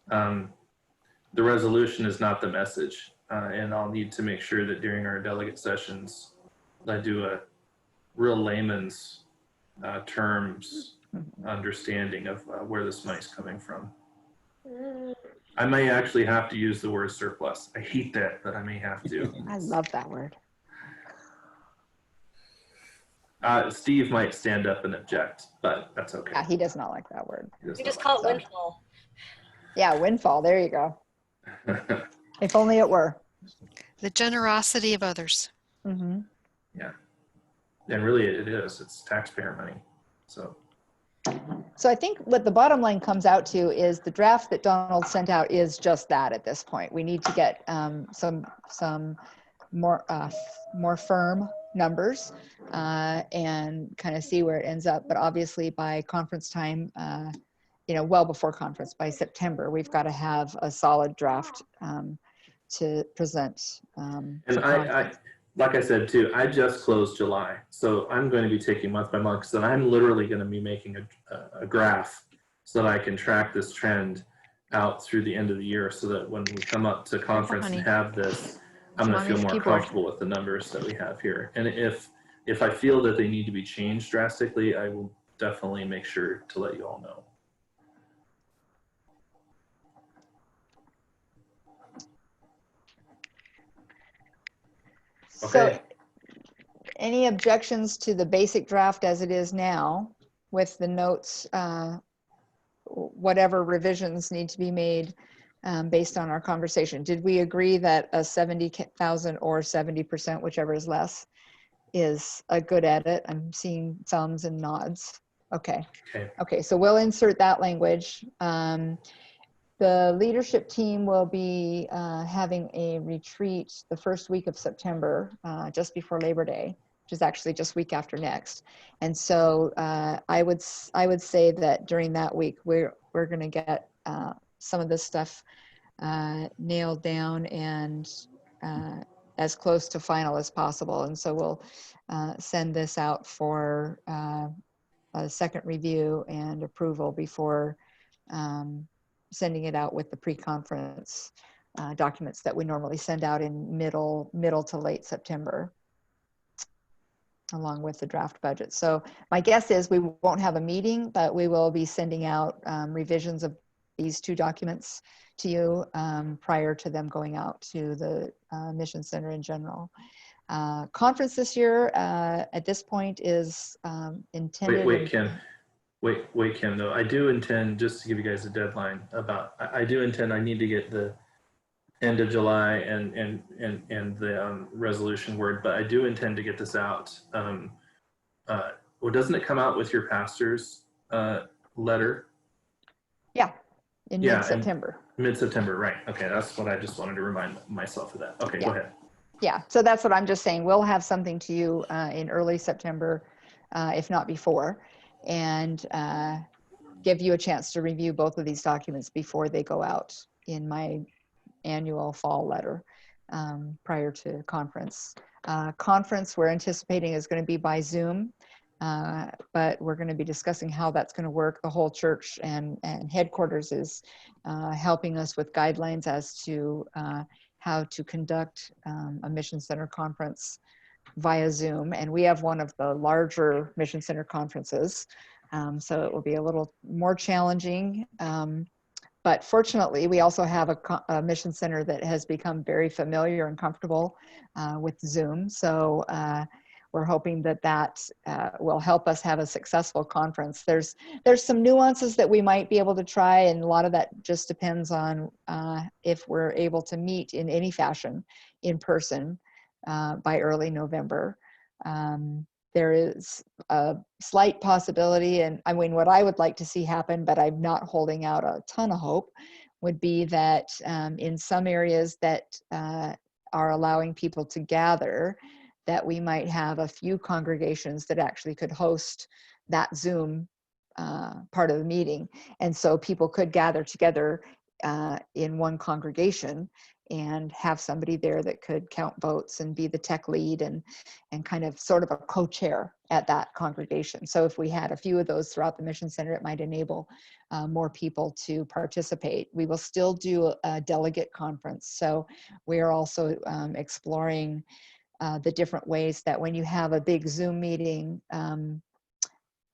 The resolution is not the message, and I'll need to make sure that during our delegate sessions, I do a real layman's terms understanding of where this money's coming from. I may actually have to use the word surplus. I hate that, but I may have to. I love that word. Steve might stand up and object, but that's okay. Yeah, he does not like that word. You just call it windfall. Yeah, windfall. There you go. If only it were. The generosity of others. Mm-hmm. Yeah. And really it is. It's taxpayer money. So I think what the bottom line comes out to is the draft that Donald sent out is just that at this point. We need to get some more firm numbers and kind of see where it ends up. But obviously by conference time, well before conference, by September, we've got to have a solid draft to present. And I like I said too, I just closed July, so I'm going to be taking month by month. So I'm literally going to be making a graph so that I can track this trend out through the end of the year, so that when we come up to conference and have this, I'm going to feel more comfortable with the numbers that we have here. And if I feel that they need to be changed drastically, I will definitely make sure to let you all know. Okay. So any objections to the basic draft as it is now with the notes, whatever revisions need to be made based on our conversation? Did we agree that a 70,000 or 70%, whichever is less, is a good edit? I'm seeing thumbs and nods. Okay. So we'll insert that language. The leadership team will be having a retreat the first week of September, just before Labor Day, which is actually just week after next. And so I would say that during that week, we're going to get some of this stuff nailed down and as close to final as possible. And so we'll send this out for a second review and approval before sending it out with the pre-conference documents that we normally send out in middle to late September, along with the draft budget. So my guess is we won't have a meeting, but we will be sending out revisions of these two documents to you prior to them going out to the Mission Center in general. Conference this year at this point is intended. Wait, Kim. Wait, Kim, though. I do intend, just to give you guys a deadline I need to get the end of July and the resolution word, but I do intend to get this out. Well, doesn't it come out with your pastor's letter? Yeah, mid-September. Mid-September, right. Okay, that's what I just wanted to remind myself of that. Okay, yeah. Go ahead. Yeah, so that's what I'm just saying. We'll have something to you in early September, if not before, and give you a chance to review both of these documents before they go out in my annual fall letter prior to conference. Conference we're anticipating is going to be by Zoom, but we're going to be discussing how that's going to work. The whole church and headquarters is helping us with guidelines as to how to conduct a Mission Center conference via Zoom. And we have one of the larger Mission Center conferences. So it will be a little more challenging. But fortunately, we also have a Mission Center that has become very familiar and comfortable with Zoom. So we're hoping that will help us have a successful conference. There's some nuances that we might be able to try, and a lot of that just depends on if we're able to meet in any fashion in person by early November. There is a slight possibility, and I mean, what I would like to see happen, but I'm not holding out a ton of hope, would be that in some areas that are allowing people to gather, that we might have a few congregations that actually could host that Zoom part of the meeting. And so people could gather together in one congregation and have somebody there that could count votes and be the tech lead and kind of sort of a co-chair at that congregation. So if we had a few of those throughout the Mission Center, it might enable more people to participate. We will still do a delegate conference. So we are also exploring the different ways that when you have a big Zoom meeting,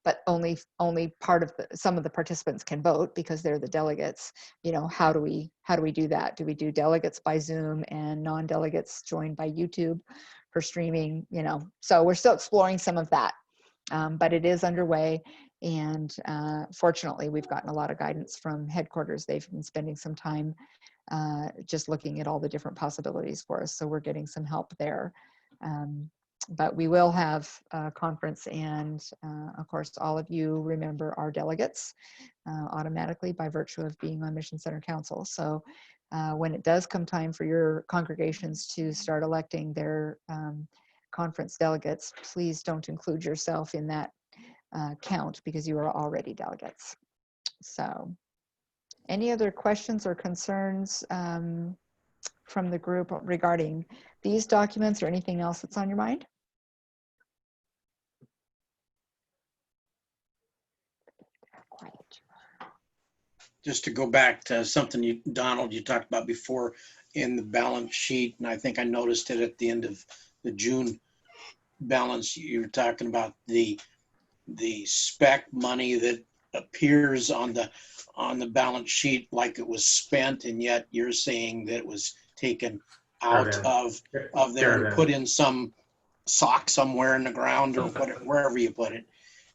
but only part of some of the participants can vote because they're the delegates. You know, how do we do that? Do we do delegates by Zoom and non-delegates joined by YouTube for streaming? You know, so we're still exploring some of that, but it is underway. And fortunately, we've gotten a lot of guidance from headquarters. They've been spending some time just looking at all the different possibilities for us. So we're getting some help there. But we will have a conference, and of course, all of you remember our delegates automatically by virtue of being on Mission Center Council. So when it does come time for your congregations to start electing their conference delegates, please don't include yourself in that count because you are already delegates. So any other questions or concerns from the group regarding these documents or anything else that's on your mind? Just to go back to something Donald, you talked about before in the balance sheet, and I think I noticed it at the end of the June balance. You were talking about the spec money that appears on the balance sheet like it was spent, and yet you're saying that it was taken out of there and put in some sock somewhere in the ground or whatever, wherever you put it,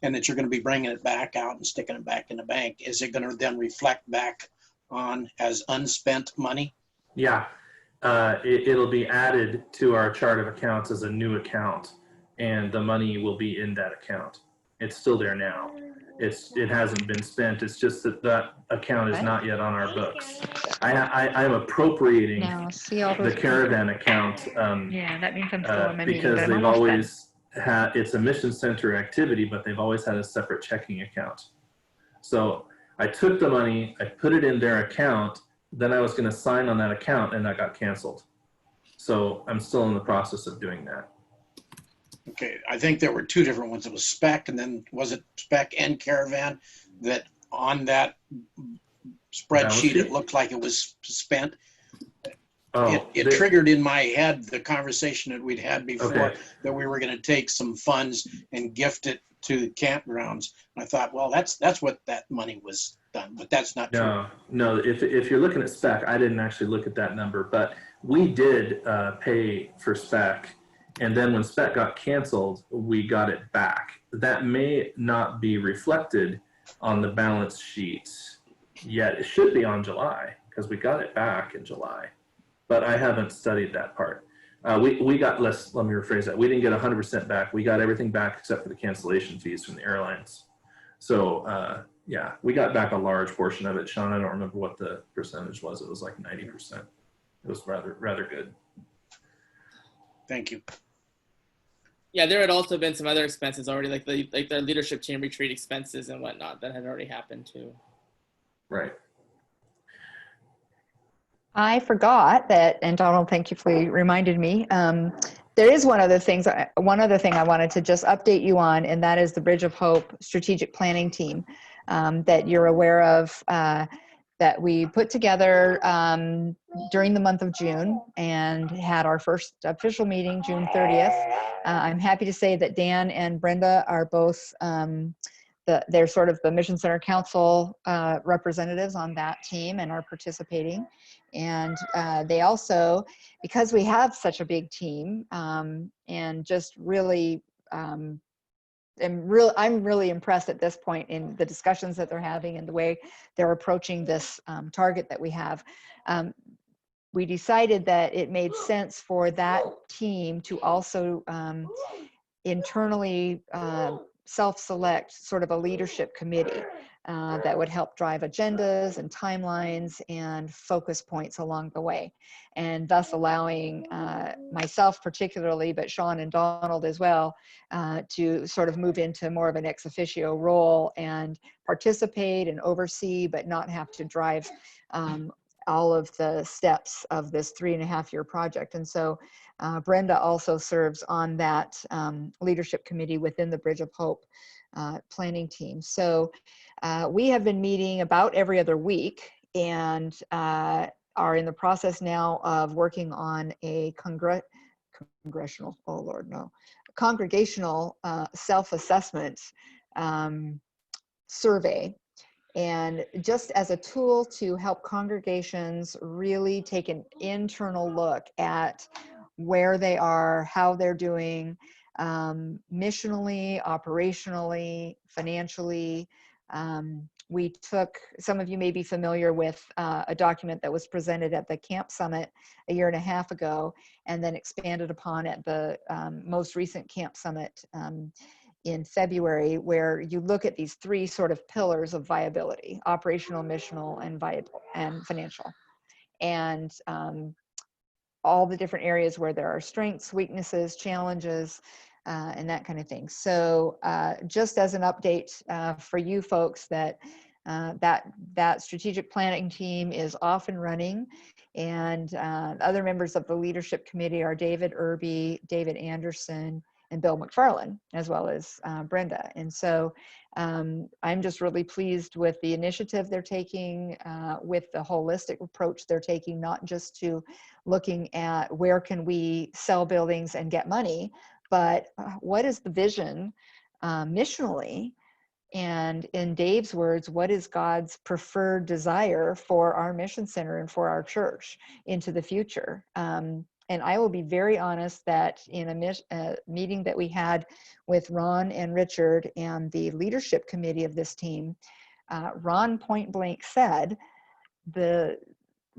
and that you're going to be bringing it back out and sticking it back in the bank. Is it going to then reflect back on as unspent money? Yeah, it'll be added to our chart of accounts as a new account, and the money will be in that account. It's still there now. It hasn't been spent. It's just that account is not yet on our books. I'm appropriating the Caravan account. Yeah, that means I'm still in my meeting, because but I'm they've almost done. always had, it's a Mission Center activity, but they've always had a separate checking account. So I took the money, I put it in their account, then I was going to sign on that account, and that got canceled. So I'm still in the process of doing that. Okay, I think there were two different ones. It was spec, and then was it spec and Caravan that on that spreadsheet it looked like it was spent? Oh, it triggered in my head the conversation that we'd had before, that we were going to take some funds and gift it to the campgrounds. And I thought, well, that's what that money was done, but that's not true. No, if you're looking at spec, I didn't actually look at that number, but we did pay for spec. And then when spec got canceled, we got it back. That may not be reflected on the balance sheet yet. It should be on July because we got it back in July, but I haven't studied that part. We got less, let me rephrase that. We didn't get 100% back. We got everything back except for the cancellation fees from the airlines. So yeah, we got back a large portion of it. Sean, I don't remember what the percentage was. It was like 90%. It was rather good. Thank you. Yeah, there had also been some other expenses already, like the leadership team retreat expenses and whatnot that had already happened too. Right. I forgot that, and Donald, thank you for reminded me. There is one other thing I wanted to just update you on, and that is the Bridge of Hope strategic planning team that you're aware of, that we put together during the month of June and had our first official meeting June 30th. I'm happy to say that Dan and Brenda are both they're sort of the Mission Center Council representatives on that team and are participating. And they also, because we have such a big team, and just really, I'm really impressed at this point in the discussions that they're having and the way they're approaching this target that we have. We decided that it made sense for that team to also internally self-select sort of a leadership committee that would help drive agendas and timelines and focus points along the way, and thus allowing myself particularly, but Sean and Donald as well, to sort of move into more of an ex officio role and participate and oversee, but not have to drive all of the steps of this 3.5-year project. And so Brenda also serves on that leadership committee within the Bridge of Hope planning team. So we have been meeting about every other week and are in the process now of working on a congregational self-assessment survey. And just as a tool to help congregations really take an internal look at where they are, how they're doing, missionally, operationally, financially. We took, some of you may be familiar with a document that was presented at the Camp Summit a 1.5 years ago, and then expanded upon at the most recent Camp Summit in February, where you look at these 3 sort of pillars of viability: operational, missional, and viable, and financial. And all the different areas where there are strengths, weaknesses, challenges, and that kind of thing. So just as an update for you folks, that that strategic planning team is off and running, and other members of the leadership committee are David Irby, David Anderson, and Bill McFarland, as well as Brenda. And so I'm just really pleased with the initiative they're taking, with the holistic approach they're taking, not just to looking at where can we sell buildings and get money, but what is the vision missionally? And in Dave's words, what is God's preferred desire for our mission center and for our church into the future? And I will be very honest that in a meeting that we had with Ron and Richard and the leadership committee of this team, Ron point blank said, the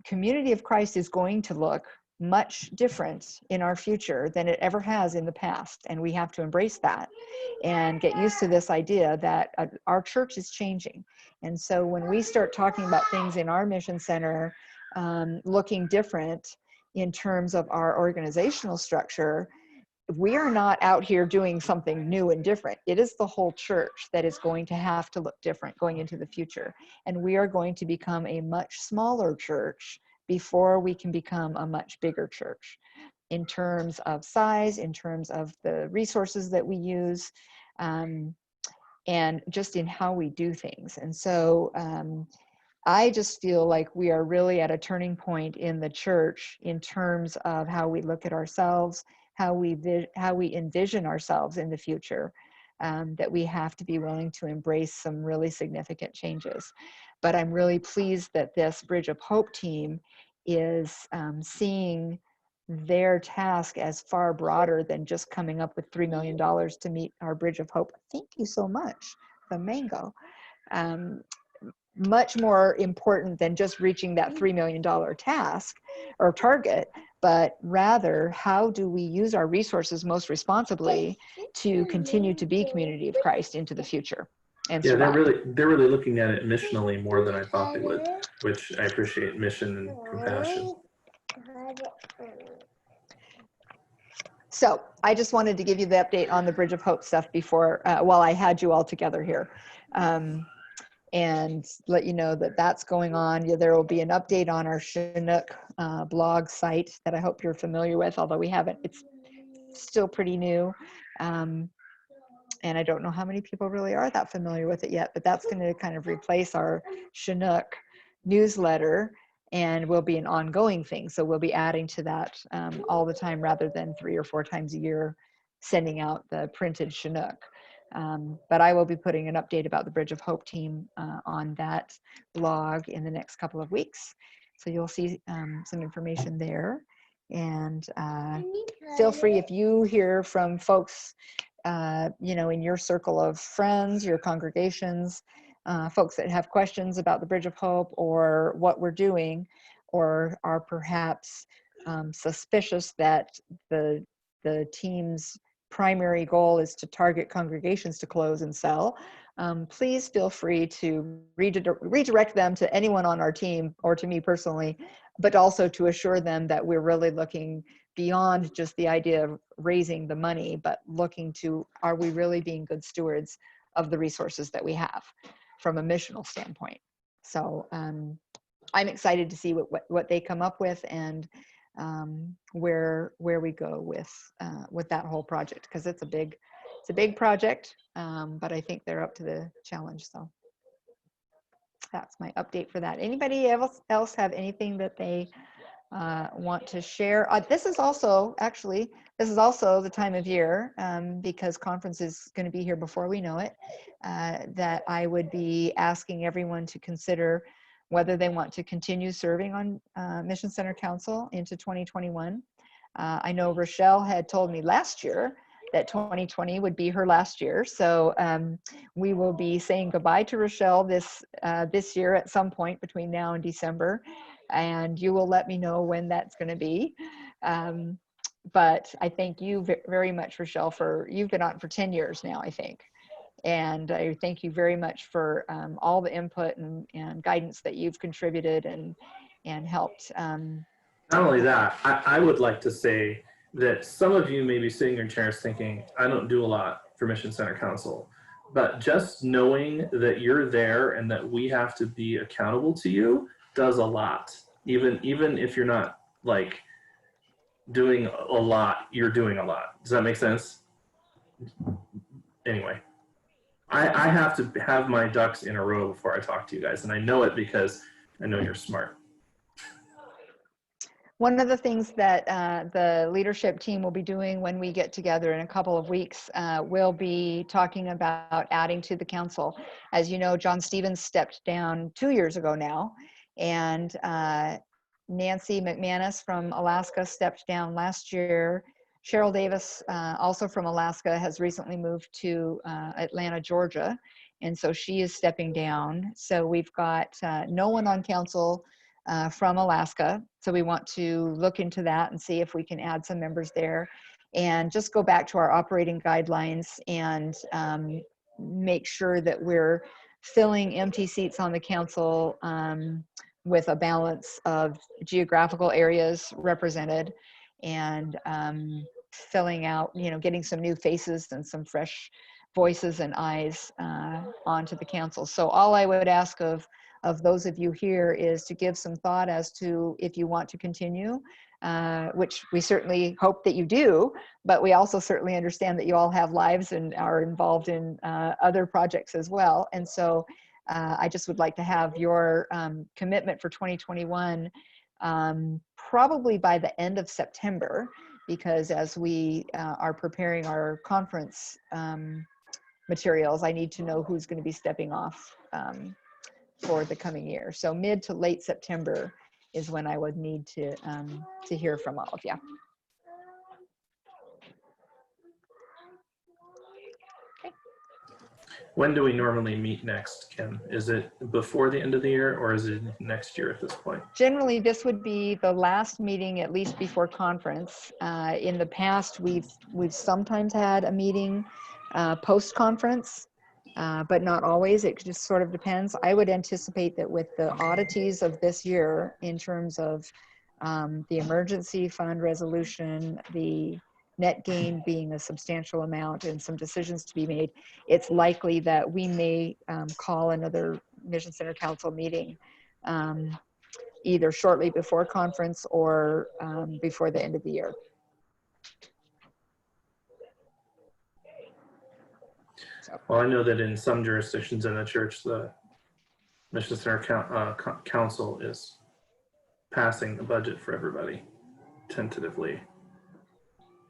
community of Christ is going to look much different in our future than it ever has in the past. And we have to embrace that and get used to this idea that our church is changing. And so when we start talking about things in our mission center looking different in terms of our organizational structure, we are not out here doing something new and different. It is the whole church that is going to have to look different going into the future. And we are going to become a much smaller church before we can become a much bigger church in terms of size, in terms of the resources that we use, and just in how we do things. And so I just feel like we are really at a turning point in the church in terms of how we look at ourselves, how we envision ourselves in the future, that we have to be willing to embrace some really significant changes. But I'm really pleased that this Bridge of Hope team is seeing their task as far broader than just coming up with $3 million to meet our Bridge of Hope. Thank you so much, the mango. Much more important than just reaching that $3 million task or target, but rather how do we use our resources most responsibly to continue to be community of Christ into the future. And yeah, survive. they're really looking at it missionally more than I thought they would, which I appreciate. Mission and compassion. So I just wanted to give you the update on the Bridge of Hope stuff before, while I had you all together here. And let you know that that's going on. Yeah, there will be an update on our Chinook blog site that I hope you're familiar with, although we haven't, it's still pretty new. And I don't know how many people really are that familiar with it yet, but that's going to kind of replace our Chinook newsletter and will be an ongoing thing. So we'll be adding to that all the time rather than 3 or 4 times a year sending out the printed Chinook. But I will be putting an update about the Bridge of Hope team on that blog in the next couple of weeks. So you'll see some information there. And feel free, if you hear from folks, you know, in your circle of friends, your congregations, folks that have questions about the Bridge of Hope or what we're doing, or are perhaps suspicious that the team's primary goal is to target congregations to close and sell, please feel free to redirect them to anyone on our team or to me personally, but also to assure them that we're really looking beyond just the idea of raising the money, but looking to, are we really being good stewards of the resources that we have from a missional standpoint? So I'm excited to see what they come up with and where we go with that whole project, because it's a big project, but I think they're up to the challenge. So that's my update for that. Anybody else have anything that they want to share? This is also the time of year, because conference is going to be here before we know it, that I would be asking everyone to consider whether they want to continue serving on Mission Center Council into 2021. I know Rochelle had told me last year that 2020 would be her last year. So we will be saying goodbye to Rochelle this year at some point between now and December. And you will let me know when that's going to be. But I thank you very much, Rochelle, you've been on for 10 years now, I think. And I thank you very much for all the input and guidance that you've contributed and helped. Not only that, I would like to say that some of you may be sitting in your chairs thinking, I don't do a lot for Mission Center Council. But just knowing that you're there and that we have to be accountable to you does a lot. Even if you're not like doing a lot, you're doing a lot. Does that make sense? Anyway, I have to have my ducks in a row before I talk to you guys, and I know it because I know you're smart. One of the things that the leadership team will be doing when we get together in a couple of weeks, we'll be talking about adding to the council. As you know, John Stevens stepped down 2 years ago now, and Nancy McManus from Alaska stepped down last year. Cheryl Davis, also from Alaska, has recently moved to Atlanta, Georgia, and so she is stepping down. So we've got no one on council from Alaska. So we want to look into that and see if we can add some members there, and just go back to our operating guidelines and make sure that we're filling empty seats on the council with a balance of geographical areas represented, and filling out, getting some new faces and some fresh voices and eyes onto the council. So all I would ask of those of you here is to give some thought as to if you want to continue, which we certainly hope that you do, but we also certainly understand that you all have lives and are involved in other projects as well. And so I just would like to have your commitment for 2021 probably by the end of September, because as we are preparing our conference materials, I need to know who's going to be stepping off for the coming year. So mid to late September is when I would need to hear from all of you. When do we normally meet next, Kim? Is it before the end of the year, or is it next year at this point? Generally, this would be the last meeting, at least before conference. In the past, we've sometimes had a meeting post-conference, but not always. It just sort of depends. I would anticipate that with the oddities of this year, in terms of the emergency fund resolution, the net gain being a substantial amount and some decisions to be made, it's likely that we may call another Mission Center Council meeting either shortly before conference or before the end of the year. So. Well, I know that in some jurisdictions in the church, the Mission Center Council is passing the budget for everybody tentatively.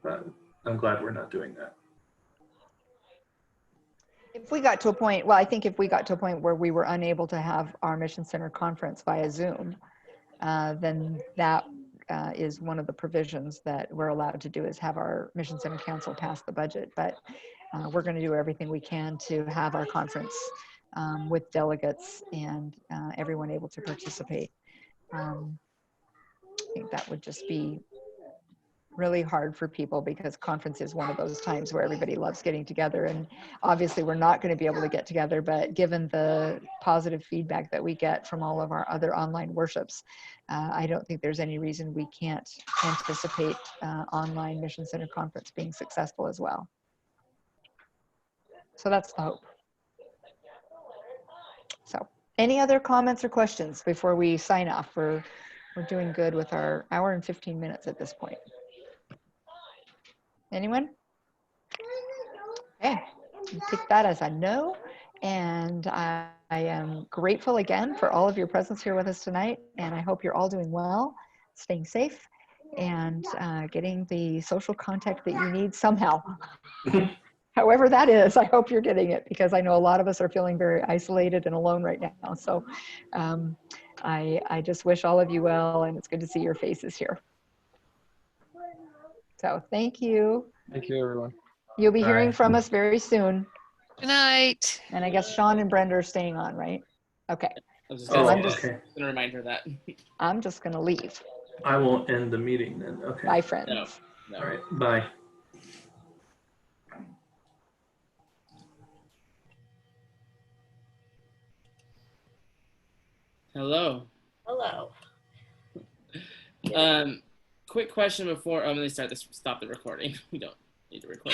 But I'm glad we're not doing that. If we got to a point, well, I think if we got to a point where we were unable to have our Mission Center conference via Zoom, then that is one of the provisions that we're allowed to do, is have our Mission Center Council pass the budget. But we're going to do everything we can to have our conference with delegates and everyone able to participate. I think that would just be really hard for people, because conference is one of those times where everybody loves getting together, and obviously we're not going to be able to get together, but given the positive feedback that we get from all of our other online worships, I don't think there's any reason we can't anticipate online Mission Center conference being successful as well. So that's the hope. So any other comments or questions before we sign off? We're doing good with our hour and 15 minutes at this point. Anyone? Okay, take that as a no. And I am grateful again for all of your presence here with us tonight. And I hope you're all doing well, staying safe, and getting the social contact that you need somehow. However that is, I hope you're getting it, because I know a lot of us are feeling very isolated and alone right now. So I just wish all of you well, and it's good to see your faces here. So thank you. Thank you, everyone. You'll be hearing Bye. from us very soon. Good night. And I guess Sean and Brenda are staying on, right? Okay. I was just So gonna, I'm just- okay. gonna remind her that. I'm just going to leave. I won't end the meeting then. Okay. Bye, friends. No. No. All right. Bye. Hello. Hello. Quick question before let me stop the recording. We don't need to record.